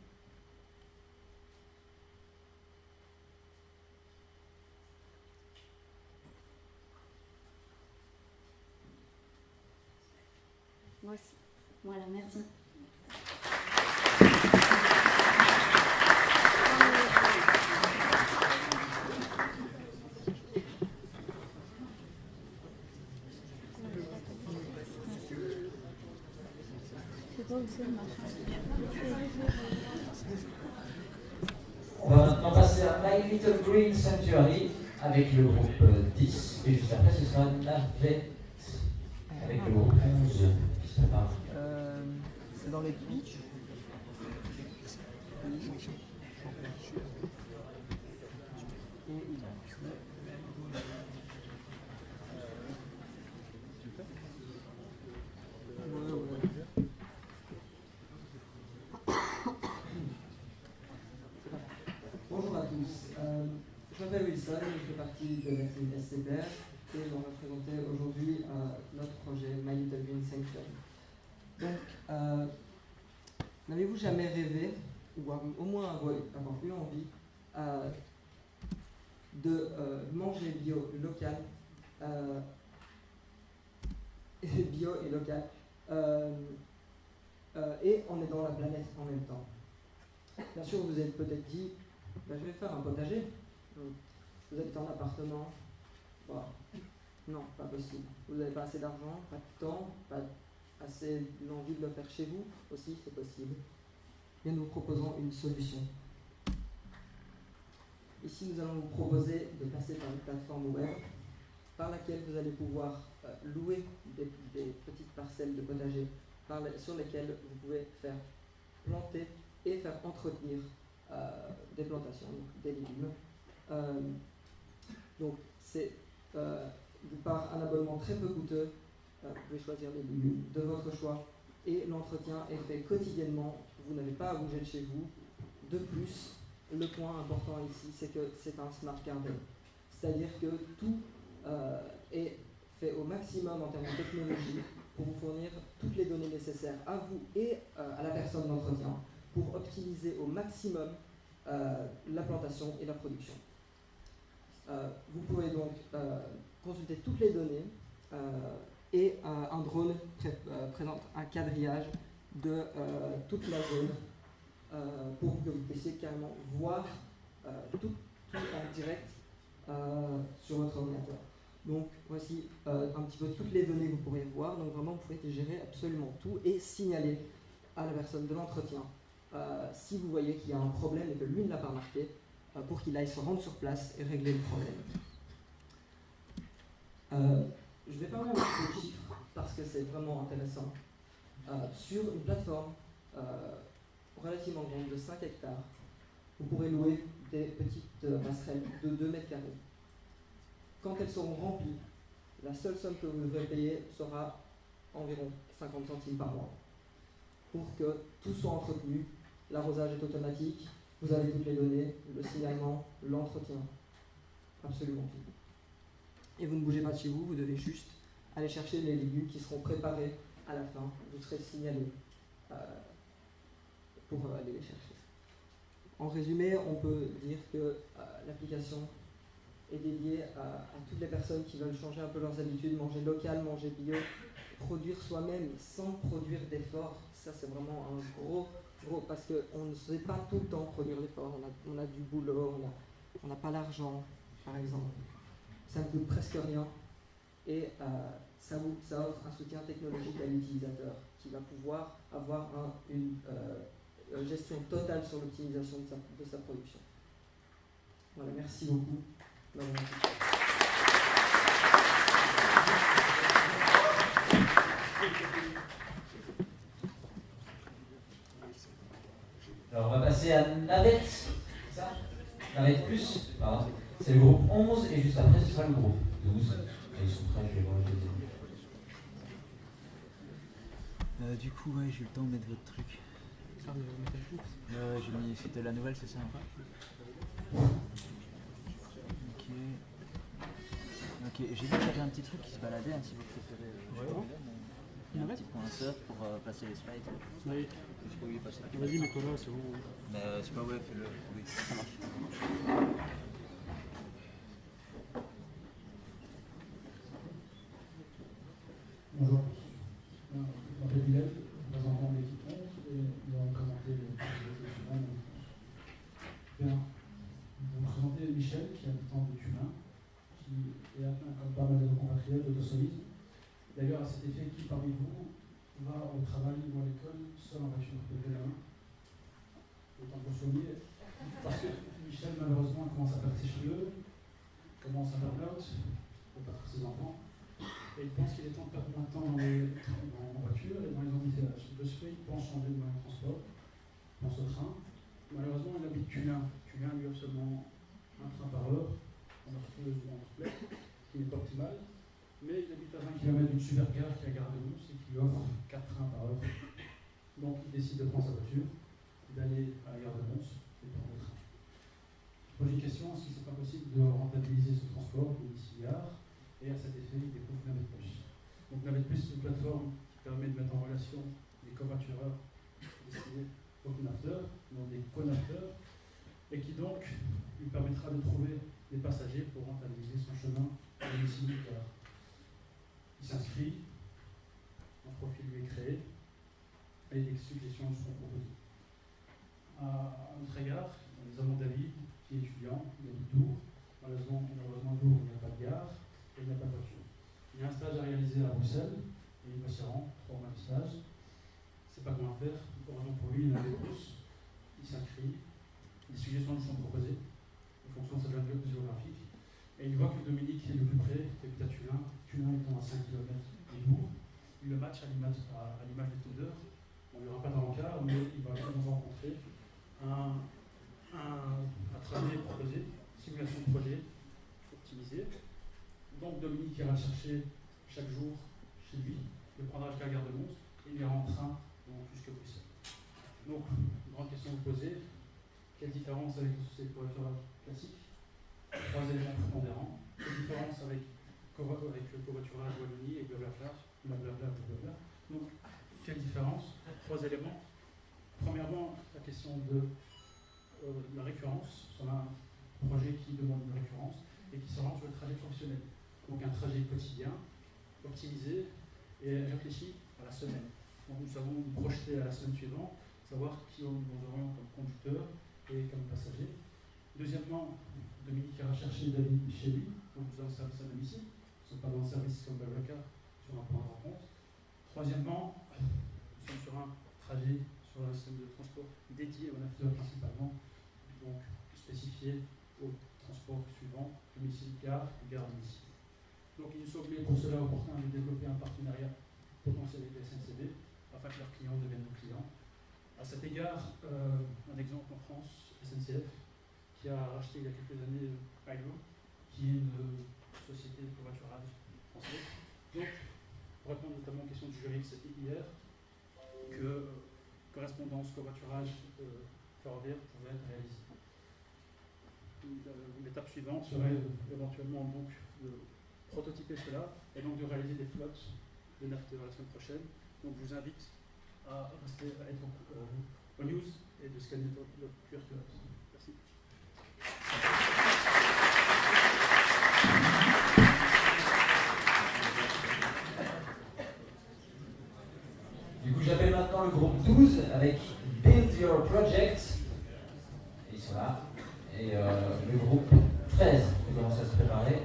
Voici. Voilà, merci. On va maintenant passer à My Little Green Sanctuary avec le groupe 10 et juste après ce sera Navette avec le groupe 11 qui se prépare. C'est dans les pitchs. Bonjour à tous, je m'appelle Wilson, je fais partie de l'activité SCPR et on va présenter aujourd'hui notre projet My Little Green Sanctuary. Donc, n'avez-vous jamais rêvé, ou au moins avoir eu envie, de manger bio local bio et local et en aidant la planète en même temps? Bien sûr, vous vous êtes peut-être dit, je vais faire un potager. Vous habitez en appartement. Voilà. Non, pas possible. Vous n'avez pas assez d'argent, pas de temps, pas assez l'envie de le faire chez vous. Aussi, c'est possible. Bien, nous vous proposons une solution. Ici, nous allons vous proposer de passer par une plateforme web par laquelle vous allez pouvoir louer des petites parcelles de potager sur lesquelles vous pouvez faire planter et faire entretenir des plantations, donc des légumes. Donc c'est par un abonnement très peu coûteux, vous pouvez choisir les légumes de votre choix et l'entretien est fait quotidiennement, vous n'avez pas à bouger de chez vous. De plus, le point important ici, c'est que c'est un smart garden, c'est-à-dire que tout est fait au maximum en termes de technologie pour vous fournir toutes les données nécessaires à vous et à la personne d'entretien pour optimiser au maximum la plantation et la production. Vous pouvez donc consulter toutes les données et un drone présente un quadrillage de toute la zone pour que vous puissiez carrément voir tout en direct sur votre ordinateur. Donc voici un petit peu toutes les données que vous pourrez voir. Donc vraiment, vous pouvez gérer absolument tout et signaler à la personne de l'entretien si vous voyez qu'il y a un problème et que lui ne l'a pas remarqué, pour qu'il aille se rendre sur place et régler le problème. Je vais parler un petit peu de chiffres parce que c'est vraiment intéressant. Sur une plateforme relativement grande de 5 hectares, vous pourrez louer des petites passerelles de 2 mètres carrés. Quand elles seront remplies, la seule somme que vous devrez payer sera environ 50 centimes par mois. Pour que tout soit entretenu, l'arrosage est automatique, vous avez toutes les données, le signalement, l'entretien, absolument tout. Et vous ne bougez pas de chez vous, vous devez juste aller chercher les légumes qui seront préparés à la fin, vous serez signalé pour aller les chercher. En résumé, on peut dire que l'application est dédiée à toutes les personnes qui veulent changer un peu leurs habitudes, manger local, manger bio, produire soi-même sans produire d'efforts. Ça, c'est vraiment un gros, parce qu'on ne sait pas tout le temps produire l'effort. On a du boulot, on n'a pas l'argent, par exemple. Ça ne coûte presque rien et ça offre un soutien technologique à l'utilisateur qui va pouvoir avoir une gestion totale sur l'optimisation de sa production. Voilà, merci beaucoup. Alors on va passer à Navette, c'est ça? Navette Plus, pardon. C'est le groupe 11 et juste après ce sera le groupe 12. ils sont prêts, je vais voir les deuxième. Du coup, ouais, j'ai eu le temps de mettre votre truc. J'ai mis, c'était la nouvelle, c'est ça hein. Ok. Ok, j'ai vu qu'il y avait un petit truc qui se baladait, hein, si vous préférez. Il y a un petit pointeur pour placer les slides. Oui. Je sais pas où il est passé. Vas-y, mets-toi là, c'est bon. Mais je sais pas, ouais, fais-le. Oui, ça marche. Bonjour. Je m'appelle Bilal, représentant de l'équipe 11 et nous allons présenter le suivant. Bien. Je vais vous présenter Michel, qui est habitant de Turin, qui est atteint comme pas mal de nos compatriotes d'autosolisme. D'ailleurs, à cet effet, qui parmi vous va au travail ou à l'école seul en voiture de la main? Autant que vous soyez. Parce que Michel, malheureusement, commence à perdre ses cheveux, commence à faire burn-out, pour perdre ses enfants. Et il pense qu'il est temps de perdre moins de temps en voiture et dans les embouteillages. De ce fait, il pense changer de moyen de transport, il pense au train. Malheureusement, il habite Turin. Turin lui offre seulement un train par heure, en Orfeuse ou en Orflay, qui n'est pas optimal. Mais il habite à 20 km d'une super gare qui est la gare de Mons et qui lui offre 4 trains par heure. Donc il décide de prendre sa voiture, d'aller à la gare de Mons et prendre le train. Je pose une question, est-ce que c'est pas possible de rentabiliser ce transport d'ici gare? Et à cet effet, il découvre Navette Plus. Donc Navette Plus, c'est une plateforme qui permet de mettre en relation des covoitureurs destinés aux conducteurs, donc des conducteurs, et qui donc lui permettra de trouver des passagers pour rentabiliser son chemin à domicile du gare. Il s'inscrit, un profil lui est créé, et des suggestions seront proposées. À notre égard, nous avons David, qui est étudiant, il habite Dour. Malheureusement, Dour, il n'y a pas de gare. Et il n'y a pas de voiture. Il y a un stage à réaliser à Bruxelles, et il va s'y rendre, 3 mois de stage. C'est pas comment faire, heureusement pour lui, il en avait plus. Il s'inscrit, des suggestions lui sont proposées, en fonction de sa zone géographique. Et il voit que Dominique est le plus près, qui habite à Turin, Turin étant à 5 km de Dour. Il le match à l'image des tondeurs. On ne verra pas dans l'encart, mais il va nous rencontrer un trajet proposé, simulation de projet optimisée. Donc Dominique ira le chercher chaque jour chez lui, le prendra jusqu'à la gare de Mons et il ira en train jusqu'à Bruxelles. Donc, grande question à vous poser, quelle différence avec le société de covoiturage classique? 3 éléments prépondérants. Quelle différence avec le covoiturage Wallonie et blablabla. Donc, quelle différence? 3 éléments. Premièrement, la question de la récurrence. On a un projet qui demande une récurrence et qui se rend sur le trajet professionnel. Donc un trajet quotidien, optimisé et réfléchi à la semaine. Donc nous savons nous projeter à la semaine suivante, savoir qui nous aurons comme conducteur et comme passager. Deuxièmement, Dominique ira chercher David chez lui, donc nous avons un service à domicile, nous ne sommes pas dans un service comme Blablacar sur un point de rencontre. Troisièmement, nous sommes sur un trajet, sur un système de transport dédié aux nafteurs principalement, donc spécifié au transport suivant, domicile, gare et gare domicile. Donc il nous semblait pour cela opportun de développer un partenariat potentiel avec la SNCB afin que leurs clients deviennent nos clients. À cet égard, un exemple en France, SNCF, qui a racheté il y a quelques années Ailo, qui est une société de covoiturage française. Donc, pour répondre notamment aux questions du jury, c'était hier que correspondance covoiturage ferroviaire pouvait être réalisée. L'étape suivante serait éventuellement donc de prototyper cela et donc de réaliser des flottes de nafteurs la semaine prochaine. Donc je vous invite à rester à être aux news et de scanner le QR code. Merci. Du coup, j'appelle maintenant le groupe 12 avec Build Your Project. Ils sont là. Et le groupe 13 qui commence à se préparer.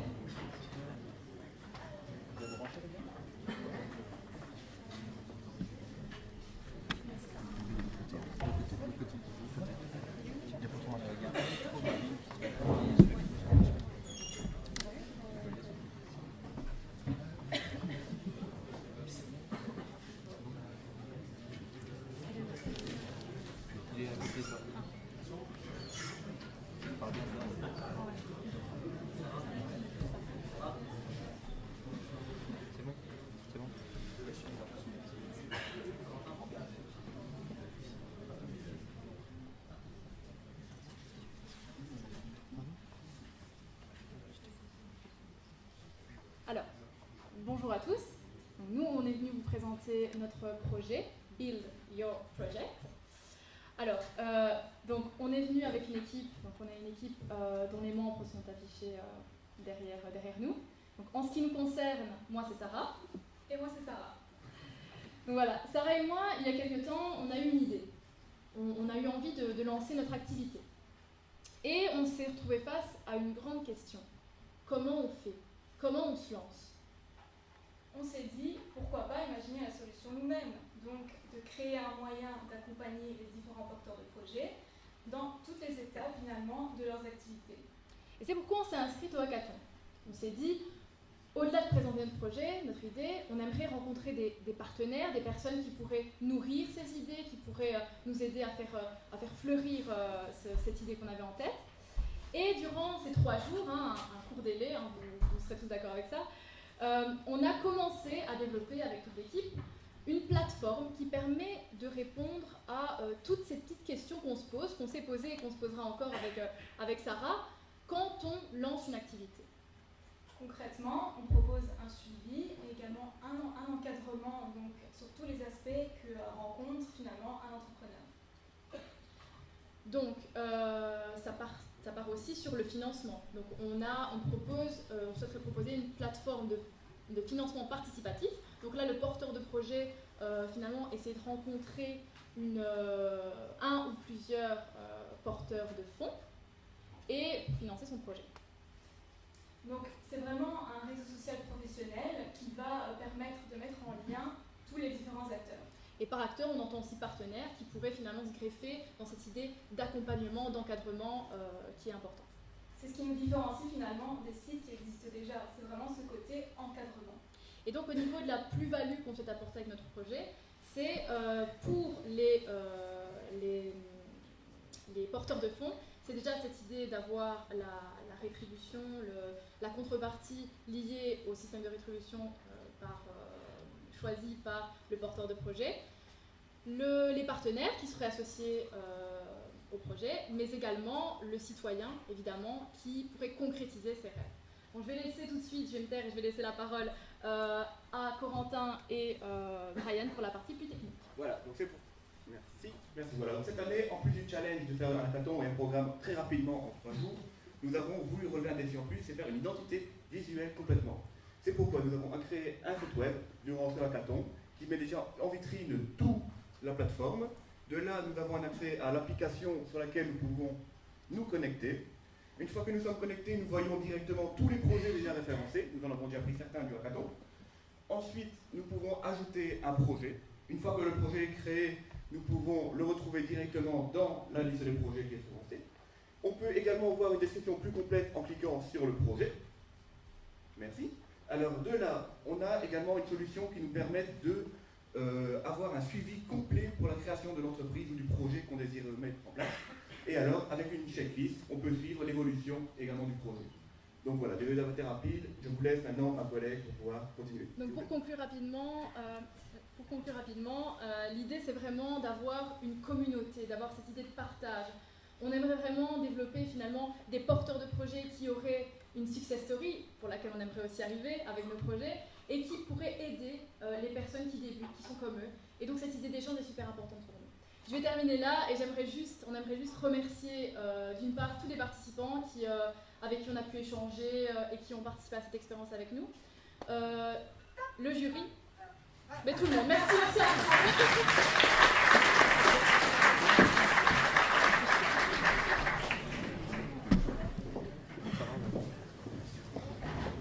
bonjour à tous. Donc, nous, on est venu vous présenter notre projet, Build Your Project. Alors, donc, on est venu avec une équipe, donc on a une équipe dont les membres sont affichés derrière nous. Donc, en ce qui nous concerne, moi c'est Sarah, et moi c'est Sarah. Donc voilà, Sarah et moi, il y a quelques temps, on a eu une idée. On a eu envie de lancer notre activité. Et on s'est retrouvé face à une grande question. Comment on fait? Comment on se lance? On s'est dit, pourquoi pas imaginer la solution nous-mêmes, donc de créer un moyen d'accompagner les différents porteurs de projets dans toutes les étapes finalement de leurs activités. Et c'est pourquoi on s'est inscrit au hackathon. On s'est dit, au-delà de présenter notre projet, notre idée, on aimerait rencontrer des partenaires, des personnes qui pourraient nourrir ces idées, qui pourraient nous aider à faire fleurir cette idée qu'on avait en tête. Et durant ces 3 jours, un court délai, vous serez tous d'accord avec ça, on a commencé à développer avec toute l'équipe une plateforme qui permet de répondre à toutes ces petites questions qu'on se pose, qu'on s'est posées et qu'on se posera encore avec Sarah, quand on lance une activité. Concrètement, on propose un suivi et également un encadrement donc, sur tous les aspects que rencontre finalement un entrepreneur. Donc, ça part aussi sur le financement. Donc, on souhaiterait proposer une plateforme de financement participatif. Donc là, le porteur de projet, finalement, essaie de rencontrer un ou plusieurs porteurs de fonds et financer son projet. Donc, c'est vraiment un réseau social professionnel qui va permettre de mettre en lien tous les différents acteurs. Et par acteur, on entend aussi partenaire qui pourrait finalement se greffer dans cette idée d'accompagnement, d'encadrement qui est important. C'est ce qui nous différencie finalement des sites qui existent déjà. C'est vraiment ce côté encadrement. Et donc au niveau de la plus-value qu'on souhaite apporter avec notre projet, c'est pour les porteurs de fonds, c'est déjà cette idée d'avoir la rétribution, la contrepartie liée au système de rétribution choisi par le porteur de projet, les partenaires qui seraient associés au projet, mais également le citoyen, évidemment, qui pourrait concrétiser ses rêves. Bon, je vais laisser tout de suite, je vais me taire et je vais laisser la parole à Corentin et Brian pour la partie plus technique. Voilà, donc c'est pour... Merci. Voilà, donc cette année, en plus du challenge de faire un hackathon et un programme très rapidement en 3 jours, nous avons voulu relever un défi en plus, c'est faire une identité visuelle complètement. C'est pourquoi nous avons créé un site web durant ce hackathon qui met déjà en vitrine toute la plateforme. De là, nous avons un accès à l'application sur laquelle nous pouvons nous connecter. Une fois que nous sommes connectés, nous voyons directement tous les projets déjà référencés. Nous en avons déjà pris certains du hackathon. Ensuite, nous pouvons ajouter un projet. Une fois que le projet est créé, nous pouvons le retrouver directement dans la liste des projets qui est référencée. On peut également voir une description plus complète en cliquant sur le projet. Merci. Alors de là, on a également une solution qui nous permet d'avoir un suivi complet pour la création de l'entreprise ou du projet qu'on désire mettre en place. Et alors, avec une checklist, on peut suivre l'évolution également du projet. Donc voilà, des résultats très rapides. Je vous laisse maintenant ma collègue pour pouvoir continuer. Donc pour conclure rapidement, l'idée c'est vraiment d'avoir une communauté, d'avoir cette idée de partage. On aimerait vraiment développer finalement des porteurs de projets qui auraient une success story, pour laquelle on aimerait aussi arriver avec nos projets, et qui pourraient aider les personnes qui débutent, qui sont comme eux. Et donc cette idée d'échange est super importante pour nous. Je vais terminer là, et on aimerait juste remercier d'une part tous les participants avec qui on a pu échanger et qui ont participé à cette expérience avec nous. Le jury, mais tout le monde. Merci à tous.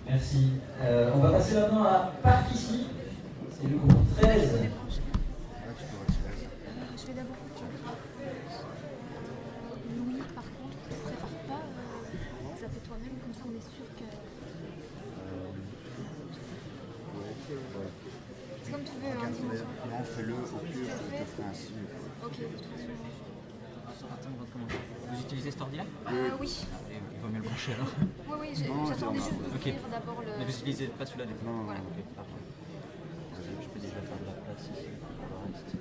Merci. On va passer maintenant à Parc ici. C'est le groupe 13. Je vais d'abord. Louis, par contre, tu préfères pas zapper toi-même, comme ça on est sûr que. C'est comme tu veux, hein, dis-moi. Non, fais-le au pire, je te ferai un signe. Ok, de toute façon. Vous utilisez cet ordi-là Oui. Il vaut mieux le brancher alors. Oui, j'attendais juste d'ouvrir d'abord le... Mais vous utilisez pas celui-là du coup? Non, voilà. Ok, parfait. Je peux déjà faire de la place ici pour le reste.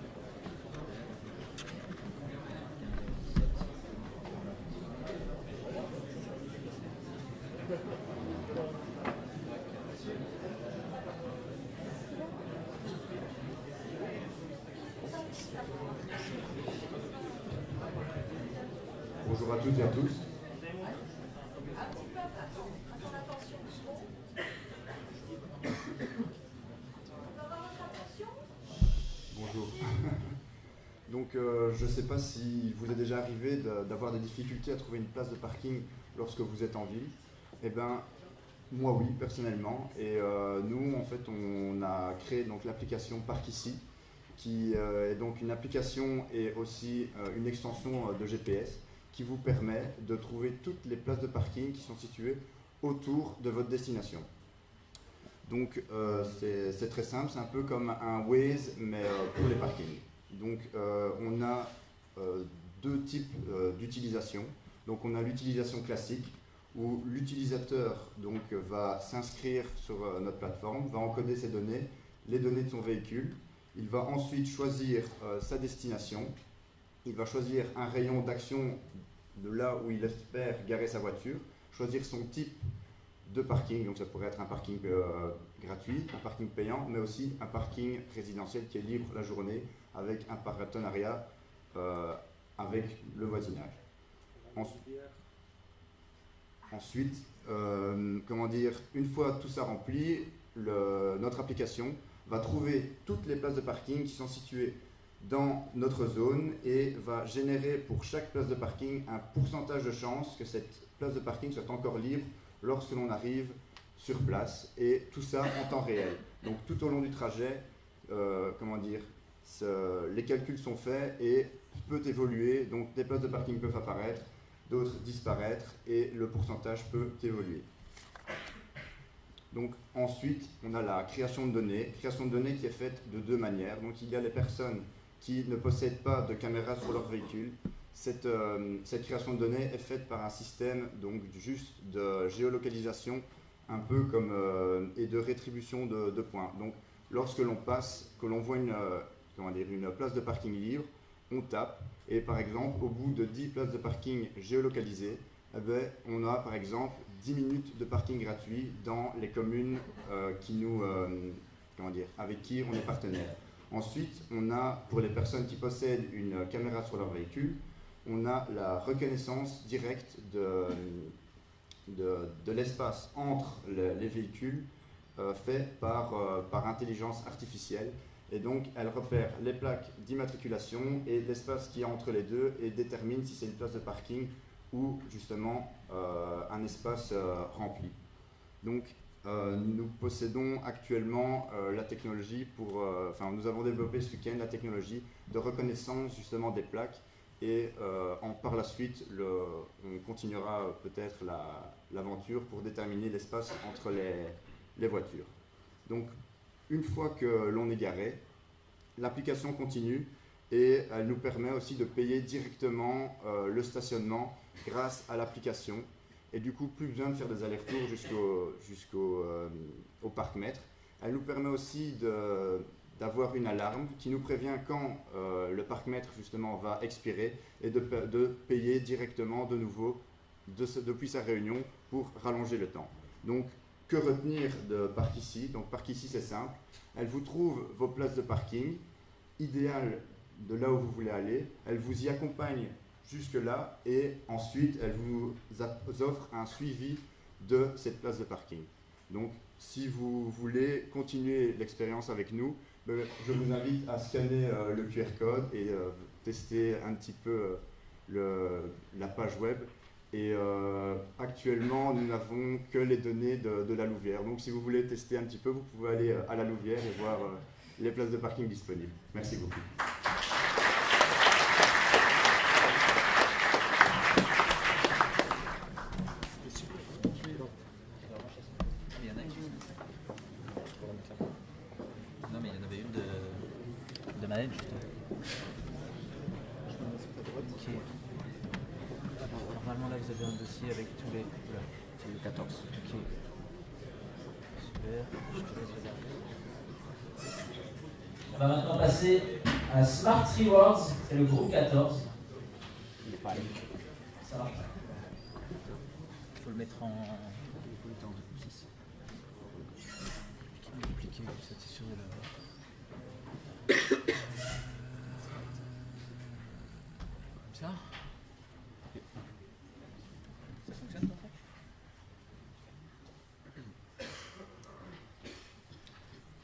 Bonjour à toutes et à tous. Bonjour. Donc je ne sais pas si vous est déjà arrivé d'avoir des difficultés à trouver une place de parking lorsque vous êtes en ville. Eh bien, moi oui, personnellement. Et nous, en fait, on a créé donc l'application Park Ici, qui est donc une application et aussi une extension de GPS qui vous permet de trouver toutes les places de parking qui sont situées autour de votre destination. Donc c'est très simple, c'est un peu comme un Waze mais pour les parkings. Donc on a deux types d'utilisation. Donc on a l'utilisation classique où l'utilisateur donc va s'inscrire sur notre plateforme, va encoder ses données, les données de son véhicule. Il va ensuite choisir sa destination. Il va choisir un rayon d'action de là où il espère garer sa voiture, choisir son type de parking, donc ça pourrait être un parking gratuit, un parking payant, mais aussi un parking résidentiel qui est libre la journée avec un partenariat avec le voisinage. Ensuite, comment dire, une fois tout ça rempli, notre application va trouver toutes les places de parking qui sont situées dans notre zone et va générer pour chaque place de parking un pourcentage de chance que cette place de parking soit encore libre lorsque l'on arrive sur place, et tout ça en temps réel. Donc tout au long du trajet, comment dire, les calculs sont faits et peut évoluer, donc des places de parking peuvent apparaître, d'autres disparaître et le pourcentage peut évoluer. Donc ensuite, on a la création de données qui est faite de deux manières. Donc il y a les personnes qui ne possèdent pas de caméra sur leur véhicule. Cette création de données est faite par un système donc juste de géolocalisation un peu comme et de rétribution de points. Donc lorsque l'on passe, que l'on voit une place de parking libre, on tape et par exemple au bout de 10 places de parking géolocalisées, eh bien, on a par exemple 10 minutes de parking gratuit dans les communes avec qui on est partenaire. Ensuite, on a, pour les personnes qui possèdent une caméra sur leur véhicule, on a la reconnaissance directe de l'espace entre les véhicules fait par intelligence artificielle. Et donc, elle repère les plaques d'immatriculation et l'espace qui est entre les deux et détermine si c'est une place de parking ou justement un espace rempli. Donc, nous possédons actuellement la technologie nous avons développé ce week-end la technologie de reconnaissance justement des plaques et par la suite, on continuera peut-être l'aventure pour déterminer l'espace entre les voitures. Donc, une fois que l'on est garé, l'application continue et elle nous permet aussi de payer directement le stationnement grâce à l'application. Et du coup, plus besoin de faire des allers-retours jusqu'au parc-mètre. Elle nous permet aussi d'avoir une alarme qui nous prévient quand le parc-mètre justement va expirer et de payer directement de nouveau depuis sa réunion pour rallonger le temps. Donc, que retenir de Park Ici? Donc Park Ici, c'est simple. Elle vous trouve vos places de parking idéales de là où vous voulez aller. Elle vous y accompagne jusque-là et ensuite, elle vous offre un suivi de cette place de parking. Donc, si vous voulez continuer l'expérience avec nous, je vous invite à scanner le QR code et tester un petit peu la page web. Et actuellement, nous n'avons que les données de la Louvière. Donc, si vous voulez tester un petit peu, vous pouvez aller à la Louvière et voir les places de parking disponibles. Merci beaucoup. Non, mais il y en avait une de Maëlle, justement. Ok. Normalement, là, vous avez un dossier avec tous les... Là, c'est le 14. Ok. Super. Je te laisse regarder. On va maintenant passer à Smart Rewards, c'est le groupe 14. Il est pas allé. Ça marche. Il faut le mettre en... Il faut le mettre en 6. Dupliquer, ça c'est sûr de l'avoir. Comme ça. Okay.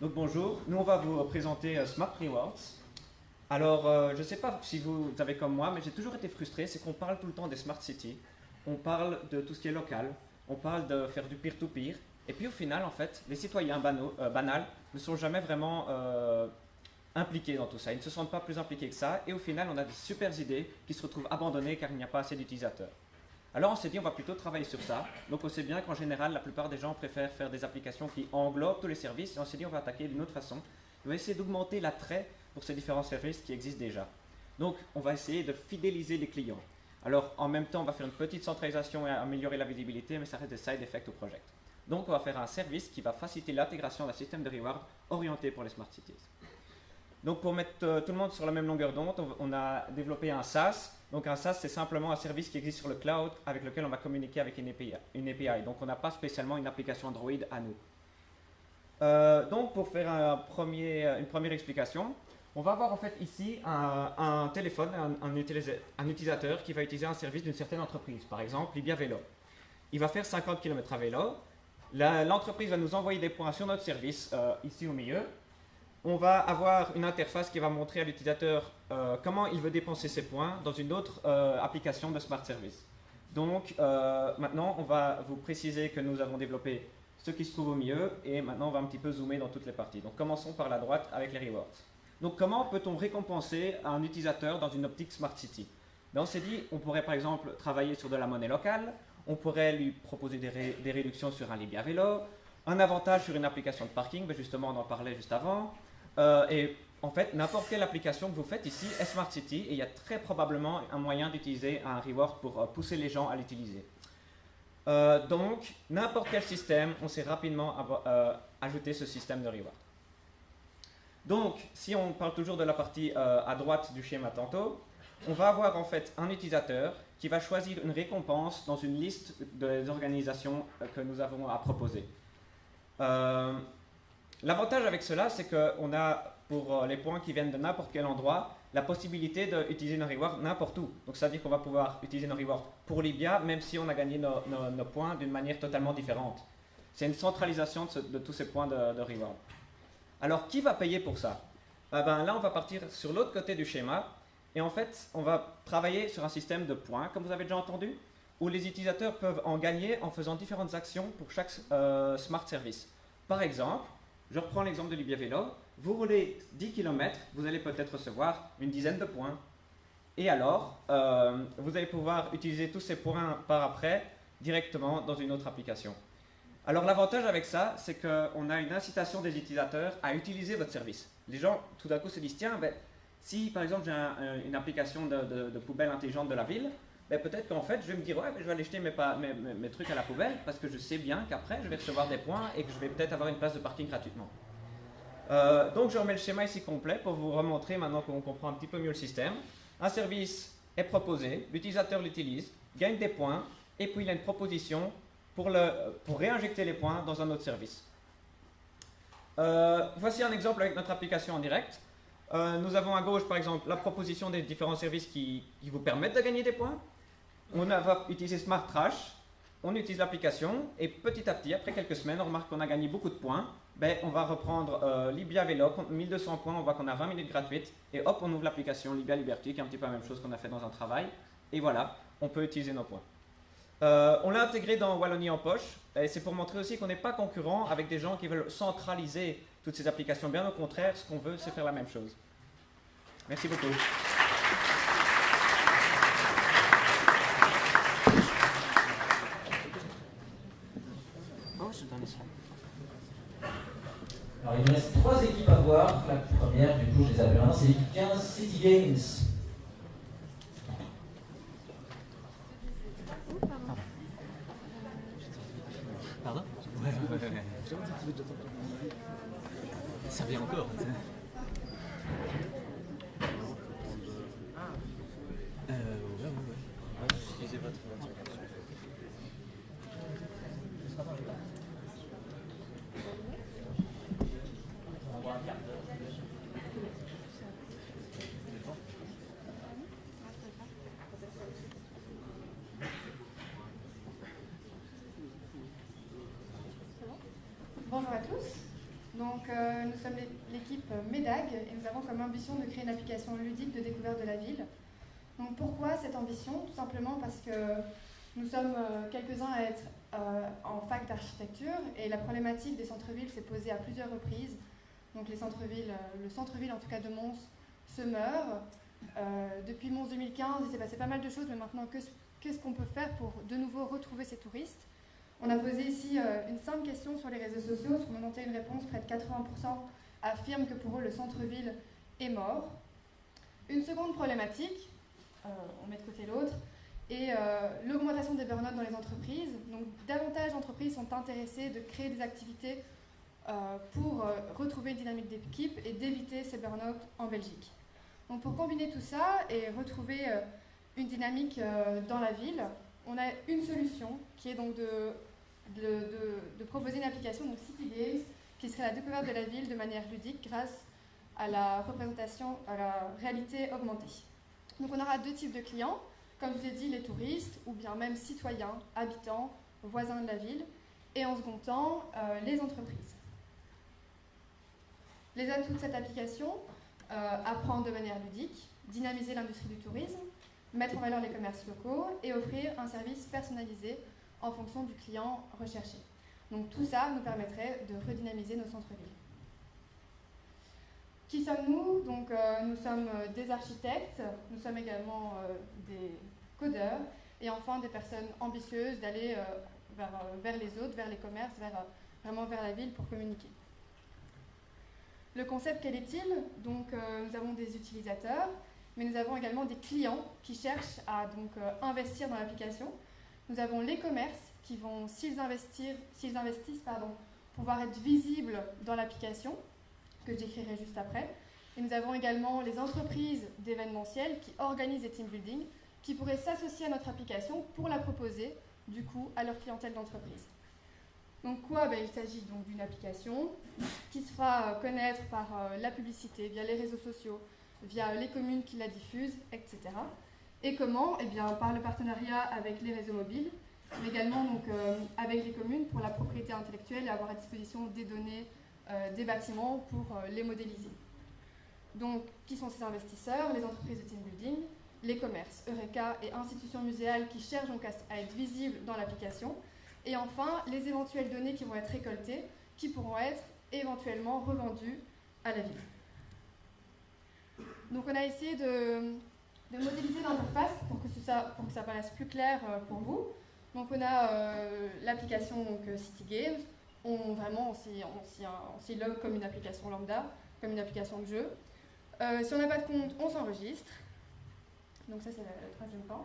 Donc bonjour, nous on va vous présenter Smart Rewards. Alors je ne sais pas si vous avez comme moi, mais j'ai toujours été frustré, c'est qu'on parle tout le temps des Smart Cities, on parle de tout ce qui est local, on parle de faire du peer-to-peer, et puis au final en fait, les citoyens banals ne sont jamais vraiment impliqués dans tout ça, ils ne se sentent pas plus impliqués que ça, et au final on a des super idées qui se retrouvent abandonnées car il n'y a pas assez d'utilisateurs. Alors on s'est dit on va plutôt travailler sur ça, donc on sait bien qu'en général la plupart des gens préfèrent faire des applications qui englobent tous les services, et on s'est dit on va attaquer d'une autre façon, on va essayer d'augmenter l'attrait pour ces différents services qui existent déjà. Donc on va essayer de fidéliser les clients. Alors en même temps on va faire une petite centralisation et améliorer la visibilité, mais ça reste des side effects au projet. Donc on va faire un service qui va faciliter l'intégration d'un système de reward orienté pour les Smart Cities. Donc pour mettre tout le monde sur la même longueur d'onde, on a développé un SaaS. Donc un SaaS, c'est simplement un service qui existe sur le cloud avec lequel on va communiquer avec une API. Donc on n'a pas spécialement une application Android à nous. Donc pour faire une première explication, on va avoir en fait ici un téléphone, un utilisateur qui va utiliser un service d'une certaine entreprise. Par exemple, Libia Vélo. Il va faire 50 km à vélo. L'entreprise va nous envoyer des points sur notre service ici au milieu. On va avoir une interface qui va montrer à l'utilisateur comment il veut dépenser ses points dans une autre application de Smart Service. Donc maintenant, on va vous préciser que nous avons développé ce qui se trouve au milieu et maintenant on va un petit peu zoomer dans toutes les parties. Donc commençons par la droite avec les rewards. Donc comment peut-on récompenser un utilisateur dans une optique Smart City? On s'est dit, on pourrait par exemple travailler sur de la monnaie locale, on pourrait lui proposer des réductions sur un Libia Vélo, un avantage sur une application de parking, mais justement on en parlait juste avant. Et en fait, n'importe quelle application que vous faites ici est Smart City et il y a très probablement un moyen d'utiliser un reward pour pousser les gens à l'utiliser. Donc, n'importe quel système, on sait rapidement ajouter ce système de reward. Donc, si on parle toujours de la partie à droite du schéma tantôt, on va avoir en fait un utilisateur qui va choisir une récompense dans une liste des organisations que nous avons à proposer. L'avantage avec cela, c'est qu'on a, pour les points qui viennent de n'importe quel endroit, la possibilité d'utiliser nos rewards n'importe où. Donc ça veut dire qu'on va pouvoir utiliser nos rewards pour Libia, même si on a gagné nos points d'une manière totalement différente. C'est une centralisation de tous ces points de reward. Alors, qui va payer pour ça? Là, on va partir sur l'autre côté du schéma, et en fait, on va travailler sur un système de points, comme vous avez déjà entendu, où les utilisateurs peuvent en gagner en faisant différentes actions pour chaque Smart Service. Par exemple, je reprends l'exemple de Libia Vélo. Vous roulez 10 km, vous allez peut-être recevoir une dizaine de points. Et alors, vous allez pouvoir utiliser tous ces points par après directement dans une autre application. Alors l'avantage avec ça, c'est qu'on a une incitation des utilisateurs à utiliser votre service. Les gens, tout d'un coup, se disent, tiens, si par exemple j'ai une application de poubelle intelligente de la ville, peut-être qu'en fait, je vais me dire, ouais, je vais aller jeter mes trucs à la poubelle parce que je sais bien qu'après, je vais recevoir des points et que je vais peut-être avoir une place de parking gratuitement. Donc, je remets le schéma ici complet pour vous remontrer maintenant qu'on comprend un petit peu mieux le système. Un service est proposé, l'utilisateur l'utilise, gagne des points et puis il a une proposition pour réinjecter les points dans un autre service. Voici un exemple avec notre application en direct. Nous avons à gauche, par exemple, la proposition des différents services qui vous permettent de gagner des points. On va utiliser Smart Trash, on utilise l'application et petit à petit, après quelques semaines, on remarque qu'on a gagné beaucoup de points. On va reprendre Libia Vélo, contre 1200 points, on voit qu'on a 20 minutes gratuites et hop, on ouvre l'application Libia Liberty, qui est un petit peu la même chose qu'on a fait dans un travail. Et voilà, on peut utiliser nos points. On l'a intégré dans Wallonie en poche et c'est pour montrer aussi qu'on n'est pas concurrent avec des gens qui veulent centraliser toutes ces applications. Bien au contraire, ce qu'on veut, c'est faire la même chose. Merci beaucoup. Alors il me reste 3 équipes à voir. La première, du coup, je les avais maintenant, c'est l'équipe 15 City Games. Pardon? Ouais. Ça vient encore. Utilisez votre Bonjour à tous. Donc Donc nous sommes l'équipe MEDAG et nous avons comme ambition de créer une application ludique de découverte de la ville. Donc pourquoi cette ambition? Tout simplement parce que nous sommes quelques-uns à être en fac d'architecture et la problématique des centres-villes s'est posée à plusieurs reprises. Donc les centres-villes, le centre-ville en tout cas de Mons se meurt. Depuis Mons 2015, il s'est passé pas mal de choses, mais maintenant qu'est-ce qu'on peut faire pour de nouveau retrouver ces touristes? On a posé ici une simple question sur les réseaux sociaux, sur on a monté une réponse, près de 80% affirment que pour eux le centre-ville est mort. Une seconde problématique, on met de côté l'autre, et l'augmentation des burn-out dans les entreprises. Donc davantage d'entreprises sont intéressées de créer des activités pour retrouver une dynamique d'équipe et d'éviter ces burn-out en Belgique. Donc pour combiner tout ça et retrouver une dynamique dans la ville, on a une solution qui est donc de proposer une application, donc City Games, qui serait la découverte de la ville de manière ludique grâce à la représentation, à la réalité augmentée. Donc on aura deux types de clients, comme je vous ai dit, les touristes ou bien même citoyens, habitants, voisins de la ville, et en second temps, les entreprises. Les atouts de cette application, apprendre de manière ludique, dynamiser l'industrie du tourisme, mettre en valeur les commerces locaux et offrir un service personnalisé en fonction du client recherché. Donc tout ça nous permettrait de redynamiser nos centres-villes. Qui sommes-nous? Donc nous sommes des architectes, nous sommes également des codeurs et enfin des personnes ambitieuses d'aller vers les autres, vers les commerces, vraiment vers la ville pour communiquer. Le concept, quel est-il? Donc nous avons des utilisateurs, mais nous avons également des clients qui cherchent à investir dans l'application. Nous avons les commerces qui vont, s'ils investissent, pouvoir être visibles dans l'application, que je décrirai juste après. Et nous avons également les entreprises d'événementiel qui organisent des team building, qui pourraient s'associer à notre application pour la proposer, du coup, à leur clientèle d'entreprise. Donc quoi? Il s'agit donc d'une application qui se fera connaître par la publicité, via les réseaux sociaux, via les communes qui la diffusent, etc. Et comment? Par le partenariat avec les réseaux mobiles, mais également avec les communes pour la propriété intellectuelle et avoir à disposition des données des bâtiments pour les modéliser. Donc, qui sont ces investisseurs? Les entreprises de team building, les commerces, Eureka et institutions muséales qui cherchent donc à être visibles dans l'application, et enfin les éventuelles données qui vont être récoltées, qui pourront être éventuellement revendues à la ville. Donc on a essayé de modéliser l'interface pour que ça paraisse plus clair pour vous. Donc on a l'application City Games, on s'y log comme une application lambda, comme une application de jeu. Si on n'a pas de compte, on s'enregistre. Donc ça c'est le troisième point.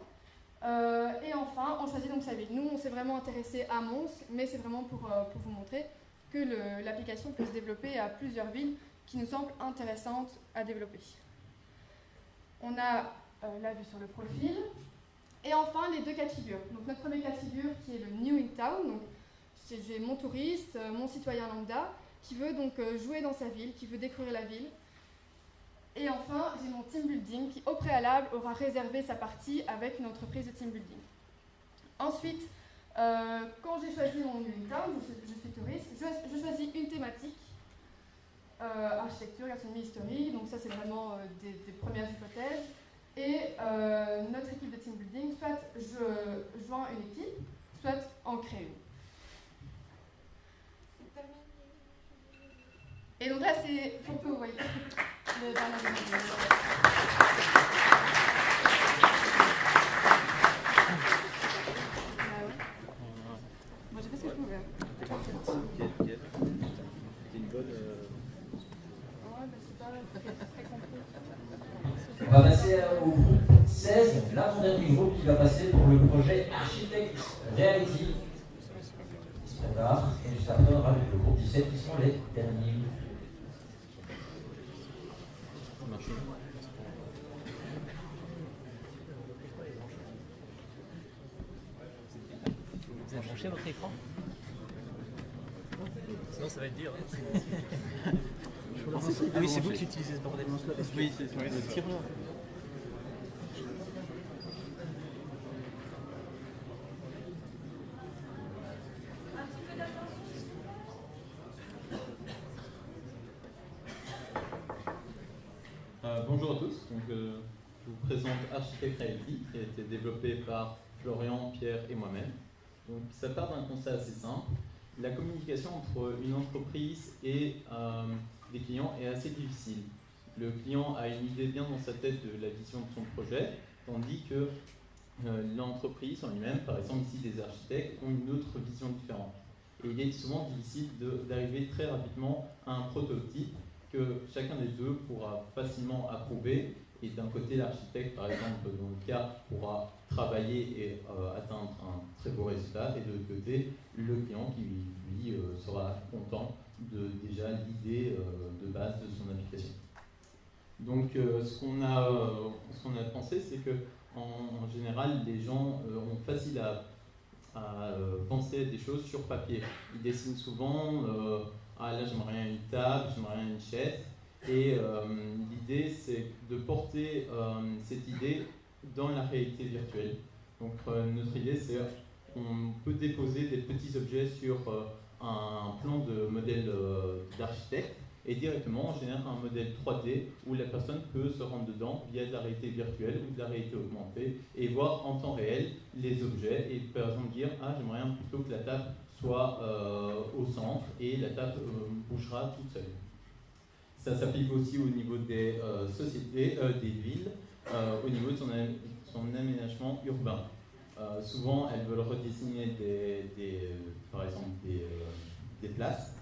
Et enfin, on choisit donc sa ville. Nous, on s'est vraiment intéressé à Mons, mais c'est vraiment pour vous montrer que l'application peut se développer à plusieurs villes qui nous semblent intéressantes à développer. On a la vue sur le profil. Et enfin, les deux cas de figure. Donc notre premier cas de figure qui est le New in Town. Donc j'ai mon touriste, mon citoyen lambda, qui veut donc jouer dans sa ville, qui veut découvrir la ville. Et enfin, j'ai mon team building qui, au préalable, aura réservé sa partie avec une entreprise de team building. Ensuite, quand j'ai choisi mon New in Town, je suis touriste, je choisis une thématique, architecture, gastronomie, history, donc ça c'est vraiment des premières hypothèses. Et notre équipe de team building, soit je joins une équipe, soit en crée une. Et donc là, c'est photo, vous voyez. Le dernier Moi, j'ai fait ce que je pouvais. C'est une bonne. On va passer au groupe 16, l'avant-dernier groupe qui va passer pour le projet Architect Reality. Il se prépare, et juste après, on aura le groupe 17 qui sont les derniers. Vous avez branché votre écran? Sinon ça va être dur. Ah oui, c'est vous qui utilisez ce bordel. Oui, c'est le tireur. Bonjour à tous, donc, je vous présente Architect Reality qui a été développé par Florian, Pierre et moi-même. Donc, ça part d'un constat assez simple. La communication entre une entreprise et des clients est assez difficile. Le client a une idée bien dans sa tête de la vision de son projet, tandis que l'entreprise en lui-même, par exemple ici des architectes, ont une autre vision différente. Et il est souvent difficile d'arriver très rapidement à un prototype que chacun des deux pourra facilement approuver. Et d'un côté, l'architecte, par exemple, dans le cas, pourra travailler et atteindre un très beau résultat. Et de l'autre côté, le client qui, lui, sera content de déjà l'idée de base de son application. Donc, ce qu'on a pensé, c'est que en général, les gens ont facile à penser des choses sur papier. Ils dessinent souvent, ah là j'aimerais bien une table, j'aimerais bien une chaise. Et l'idée, c'est de porter cette idée dans la réalité virtuelle. Donc notre idée, c'est qu'on peut déposer des petits objets sur un plan de modèle d'architecte et directement on génère un modèle 3D où la personne peut se rendre dedans via de la réalité virtuelle ou de la réalité augmentée et voir en temps réel les objets et par exemple dire « Ah, j'aimerais bien plutôt que la table soit au centre et la table bougera toute seule ». Ça s'applique aussi au niveau des sociétés, des villes, au niveau de son aménagement urbain. Souvent, elles veulent redessiner par exemple des places.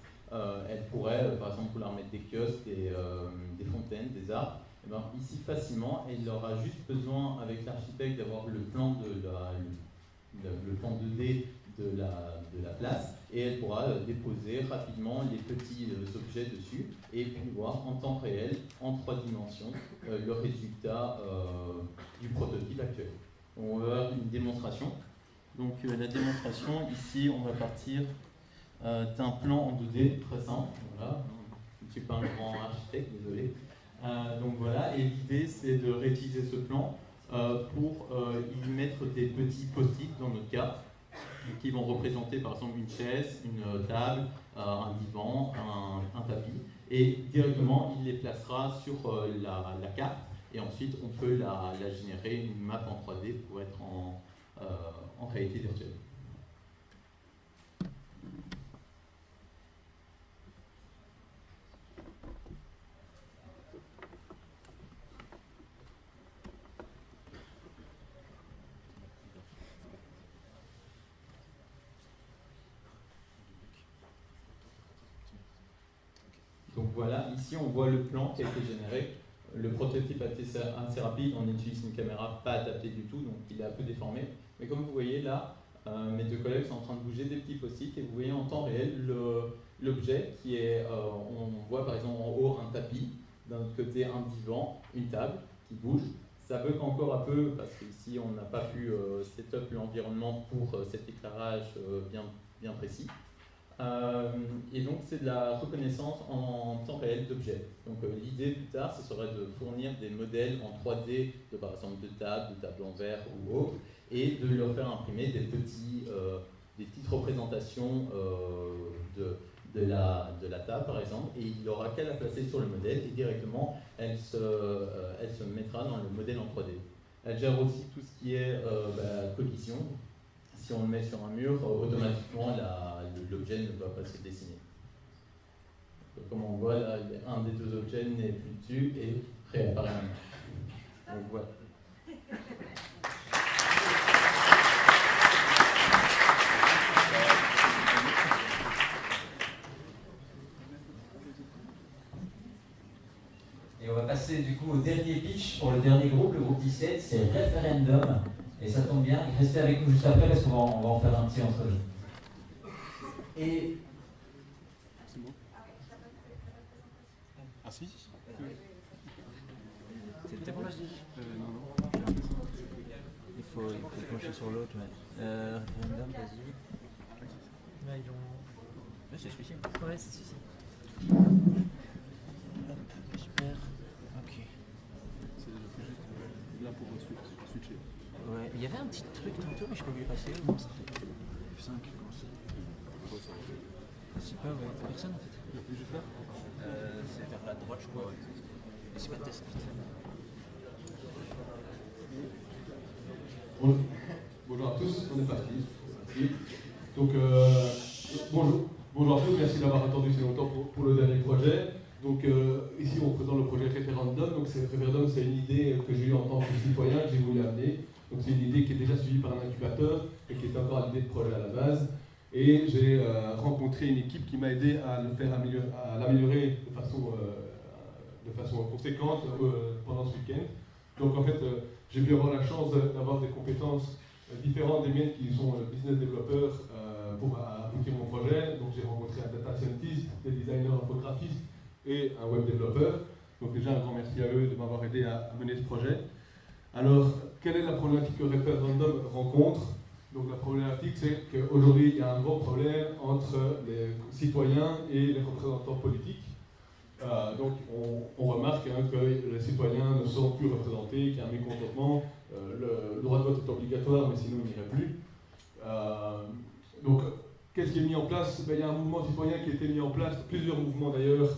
Elles pourraient, par exemple, vouloir mettre des kiosques, des fontaines, des arbres. Et bien, ici, facilement, il aura juste besoin, avec l'architecte, d'avoir le plan le plan 2D de la place et elle pourra déposer rapidement les petits objets dessus et puis voir en temps réel, en 3 dimensions, le résultat du prototype actuel. On va avoir une démonstration. Donc la démonstration, ici on va partir d'un plan en 2D très simple. Voilà. Je ne suis pas un grand architecte, désolé. Donc voilà, et l'idée c'est de réutiliser ce plan pour y mettre des petits post-it dans notre cas, qui vont représenter par exemple une chaise, une table, un divan, un tapis, et directement il les placera sur la carte, et ensuite on peut la générer, une map en 3D pour être en réalité virtuelle. Donc voilà, ici on voit le plan qui a été généré. Le prototype a été assez rapide, on utilise une caméra pas adaptée du tout, donc il est un peu déformé. Mais comme vous voyez là, mes deux collègues sont en train de bouger des petits post-it et vous voyez en temps réel l'objet qui est, on voit par exemple en haut un tapis, d'un autre côté un divan, une table qui bouge. Ça bug encore un peu parce qu'ici on n'a pas pu setup l'environnement pour cet éclairage bien précis. Et donc c'est de la reconnaissance en temps réel d'objets. Donc l'idée plus tard, ce serait de fournir des modèles en 3D de par exemple de tables en verre ou autre, et de leur faire imprimer des petites représentations de la table par exemple, et il n'aura qu'à la placer sur le modèle et directement elle se mettra dans le modèle en 3D. Elle gère aussi tout ce qui est collision. Si on le met sur un mur, automatiquement l'objet ne va pas se dessiner. Donc, comme on voit là, un des deux objets n'est plus dessus et réapparaît un mur. Donc voilà. Et on va passer du coup au dernier pitch pour le dernier groupe, le groupe 17, c'est Référendum. Et ça tombe bien, restez avec nous juste après parce qu'on va en faire un petit entre-nous. Et... C'est bon. Ah si. C'était bon là je dis non. Il faut pencher sur l'autre, ouais. Référendum, vas-y. Là, ils ont... Ouais, c'est celui-ci. Ouais, c'est celui-ci. Hop, super. Ok. C'est juste là pour switcher. Ouais, il y avait un petit truc tantôt, mais je peux lui passer. Non, c'était F5, comment ça? Je sais pas, ouais. Personne en fait. Juste là C'est vers la droite, je crois. Ouais. C'est pas test. Bonjour à tous, on est parti. Donc, bonjour à tous, merci d'avoir attendu si longtemps pour le dernier projet. Donc, ici, on présente le projet Référendum. Donc, Référendum, c'est une idée que j'ai eue en tant que citoyen, que j'ai voulu amener. Donc, c'est une idée qui est déjà suivie par un incubateur et qui était encore à l'idée de projet à la base. Et j'ai rencontré une équipe qui m'a aidé à l'améliorer de façon conséquente pendant ce week-end. Donc, en fait, j'ai pu avoir la chance d'avoir des compétences différentes des miennes qui sont business développeurs pour appliquer mon projet. Donc, j'ai rencontré un data scientist, des designers infographistes et un web développeur. Donc déjà un grand merci à eux de m'avoir aidé à mener ce projet. Alors, quelle est la problématique que Référendum rencontre? Donc la problématique, c'est qu'aujourd'hui, il y a un gros problème entre les citoyens et les représentants politiques. Donc on remarque que les citoyens ne sont plus représentés, qu'il y a un mécontentement. Le droit de vote est obligatoire, mais sinon il n'irait plus. Donc, qu'est-ce qui est mis en place? Il y a un mouvement citoyen qui a été mis en place, plusieurs mouvements d'ailleurs.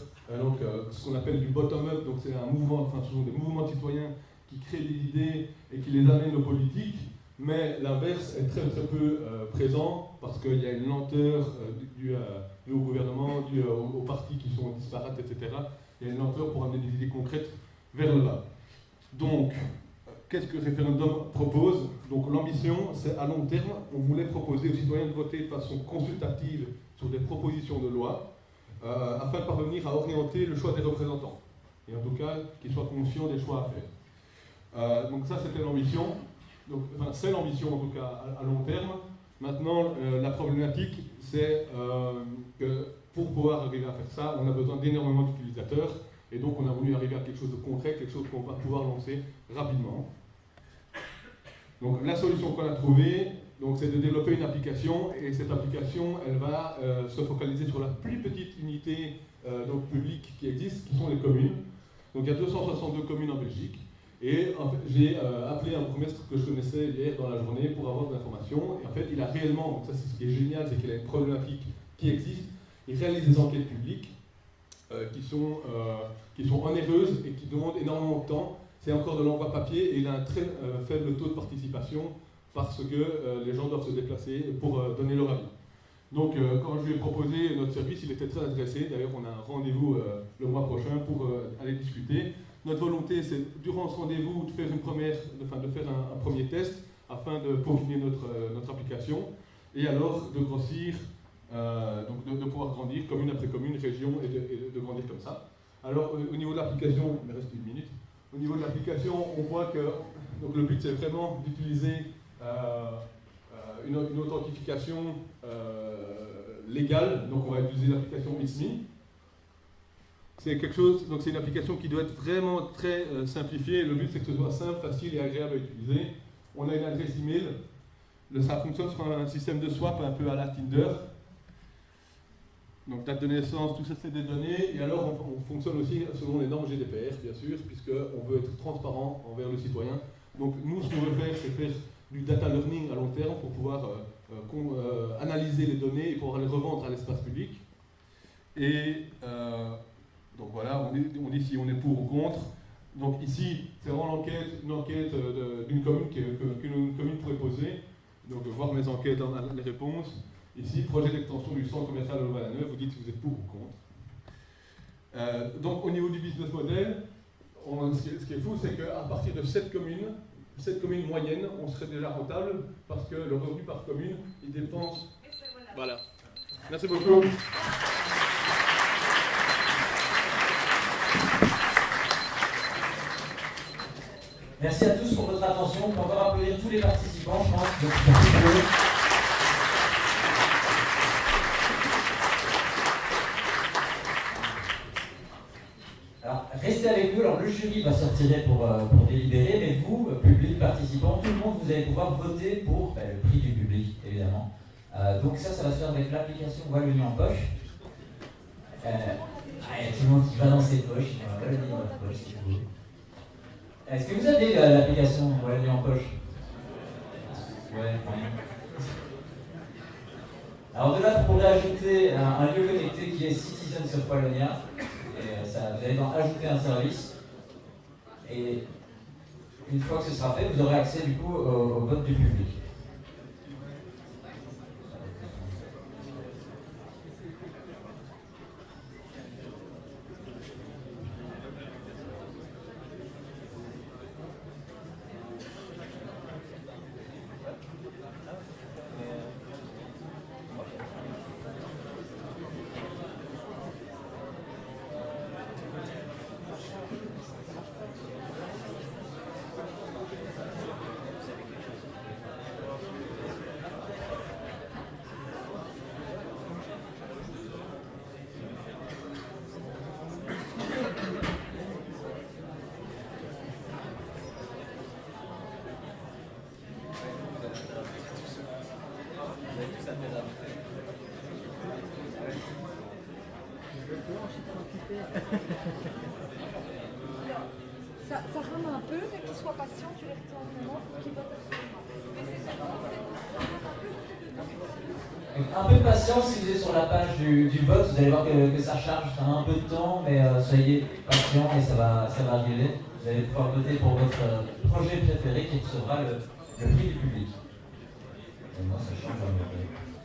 Donc, ce qu'on appelle du bottom-up, donc c'est un mouvement, enfin ce sont des mouvements citoyens qui créent des idées et qui les amènent aux politiques, mais l'inverse est très très peu présent parce qu'il y a une lenteur due au gouvernement, due aux partis qui sont disparates, etc. Il y a une lenteur pour amener des idées concrètes vers le bas. Donc, qu'est-ce que Référendum propose? Donc l'ambition, c'est à long terme, on voulait proposer aux citoyens de voter de façon consultative sur des propositions de loi, afin de parvenir à orienter le choix des représentants, et en tout cas qu'ils soient conscients des choix à faire. Donc ça c'était l'ambition, enfin, c'est l'ambition en tout cas à long terme. Maintenant la problématique c'est que pour pouvoir arriver à faire ça, on a besoin d'énormément d'utilisateurs, et donc on a voulu arriver à quelque chose de concret, quelque chose qu'on va pouvoir lancer rapidement. Donc la solution qu'on a trouvée, c'est de développer une application, et cette application, elle va se focaliser sur la plus petite unité publique qui existe, qui sont les communes. Donc il y a 262 communes en Belgique, et en fait, j'ai appelé un bourgmestre que je connaissais hier dans la journée pour avoir des informations, et en fait il a réellement, donc ça c'est ce qui est génial, c'est qu'il a une problématique qui existe, il réalise des enquêtes publiques qui sont onéreuses et qui demandent énormément de temps. C'est encore de l'envoi papier et il a un très faible taux de participation parce que les gens doivent se déplacer pour donner leur avis. Donc quand je lui ai proposé notre service, il était très intéressé. D'ailleurs, on a un rendez-vous le mois prochain pour aller discuter. Notre volonté, c'est durant ce rendez-vous de faire un premier test afin de peaufiner notre application et alors de grossir, donc de pouvoir grandir commune après commune, région et de grandir comme ça. Alors au niveau de l'application, il me reste une minute. Au niveau de l'application, on voit que donc, le but c'est vraiment d'utiliser une authentification légale. Donc on va utiliser l'application ISMI. C'est quelque chose, donc c'est une application qui doit être vraiment très simplifiée. Le but c'est que ce soit simple, facile et agréable à utiliser. On a une adresse email. Ça fonctionne sur un système de swap un peu à la Tinder. Donc date de naissance, tout ça c'est des données, et alors on fonctionne aussi selon les normes GDPR, bien sûr, puisqu'on veut être transparent envers le citoyen. Donc nous, ce qu'on veut faire, c'est faire du data learning à long terme pour pouvoir analyser les données et pouvoir les revendre à l'espace public. Et donc voilà, on dit si on est pour ou contre. Donc ici, c'est vraiment une enquête d'une commune qu'une commune pourrait poser. Donc voir mes enquêtes dans les réponses. Ici, projet d'extension du centre commercial de Louvain-la-Neuve, vous dites si vous êtes pour ou contre. Donc au niveau du business model, ce qui est fou, c'est qu'à partir de 7 communes moyennes, on serait déjà rentable parce que le revenu par commune, il dépense. Voilà. Merci beaucoup. Merci à tous pour votre attention. On peut encore applaudir tous les participants, je pense. Alors, restez avec nous. Alors, le jury va sortir pour délibérer, mais vous, public, participants, tout le monde, vous allez pouvoir voter pour le prix du public, évidemment. Donc ça va se faire avec l'application Wallonie en poche. Il y a tout le monde qui va dans ses poches. Wallonie en poche, si vous voulez. Est-ce que vous avez l'application Wallonie en poche? Ouais, alors de là, vous pourrez ajouter un lieu connecté qui est Citizen of Wallonia. Et vous allez donc ajouter un service. Et une fois que ce sera fait, vous aurez accès du coup au vote du public. Ça rame un peu, mais qu'ils soient patients, tu les retiens un moment pour qu'ils votent absolument. Mais c'est Un peu de patience si vous êtes sur la page du vote, vous allez voir que ça charge, ça a un peu de temps, mais soyez patients et ça va arriver. Vous allez pouvoir voter pour votre projet préféré qui recevra le prix du public. Et moi ça change un peu.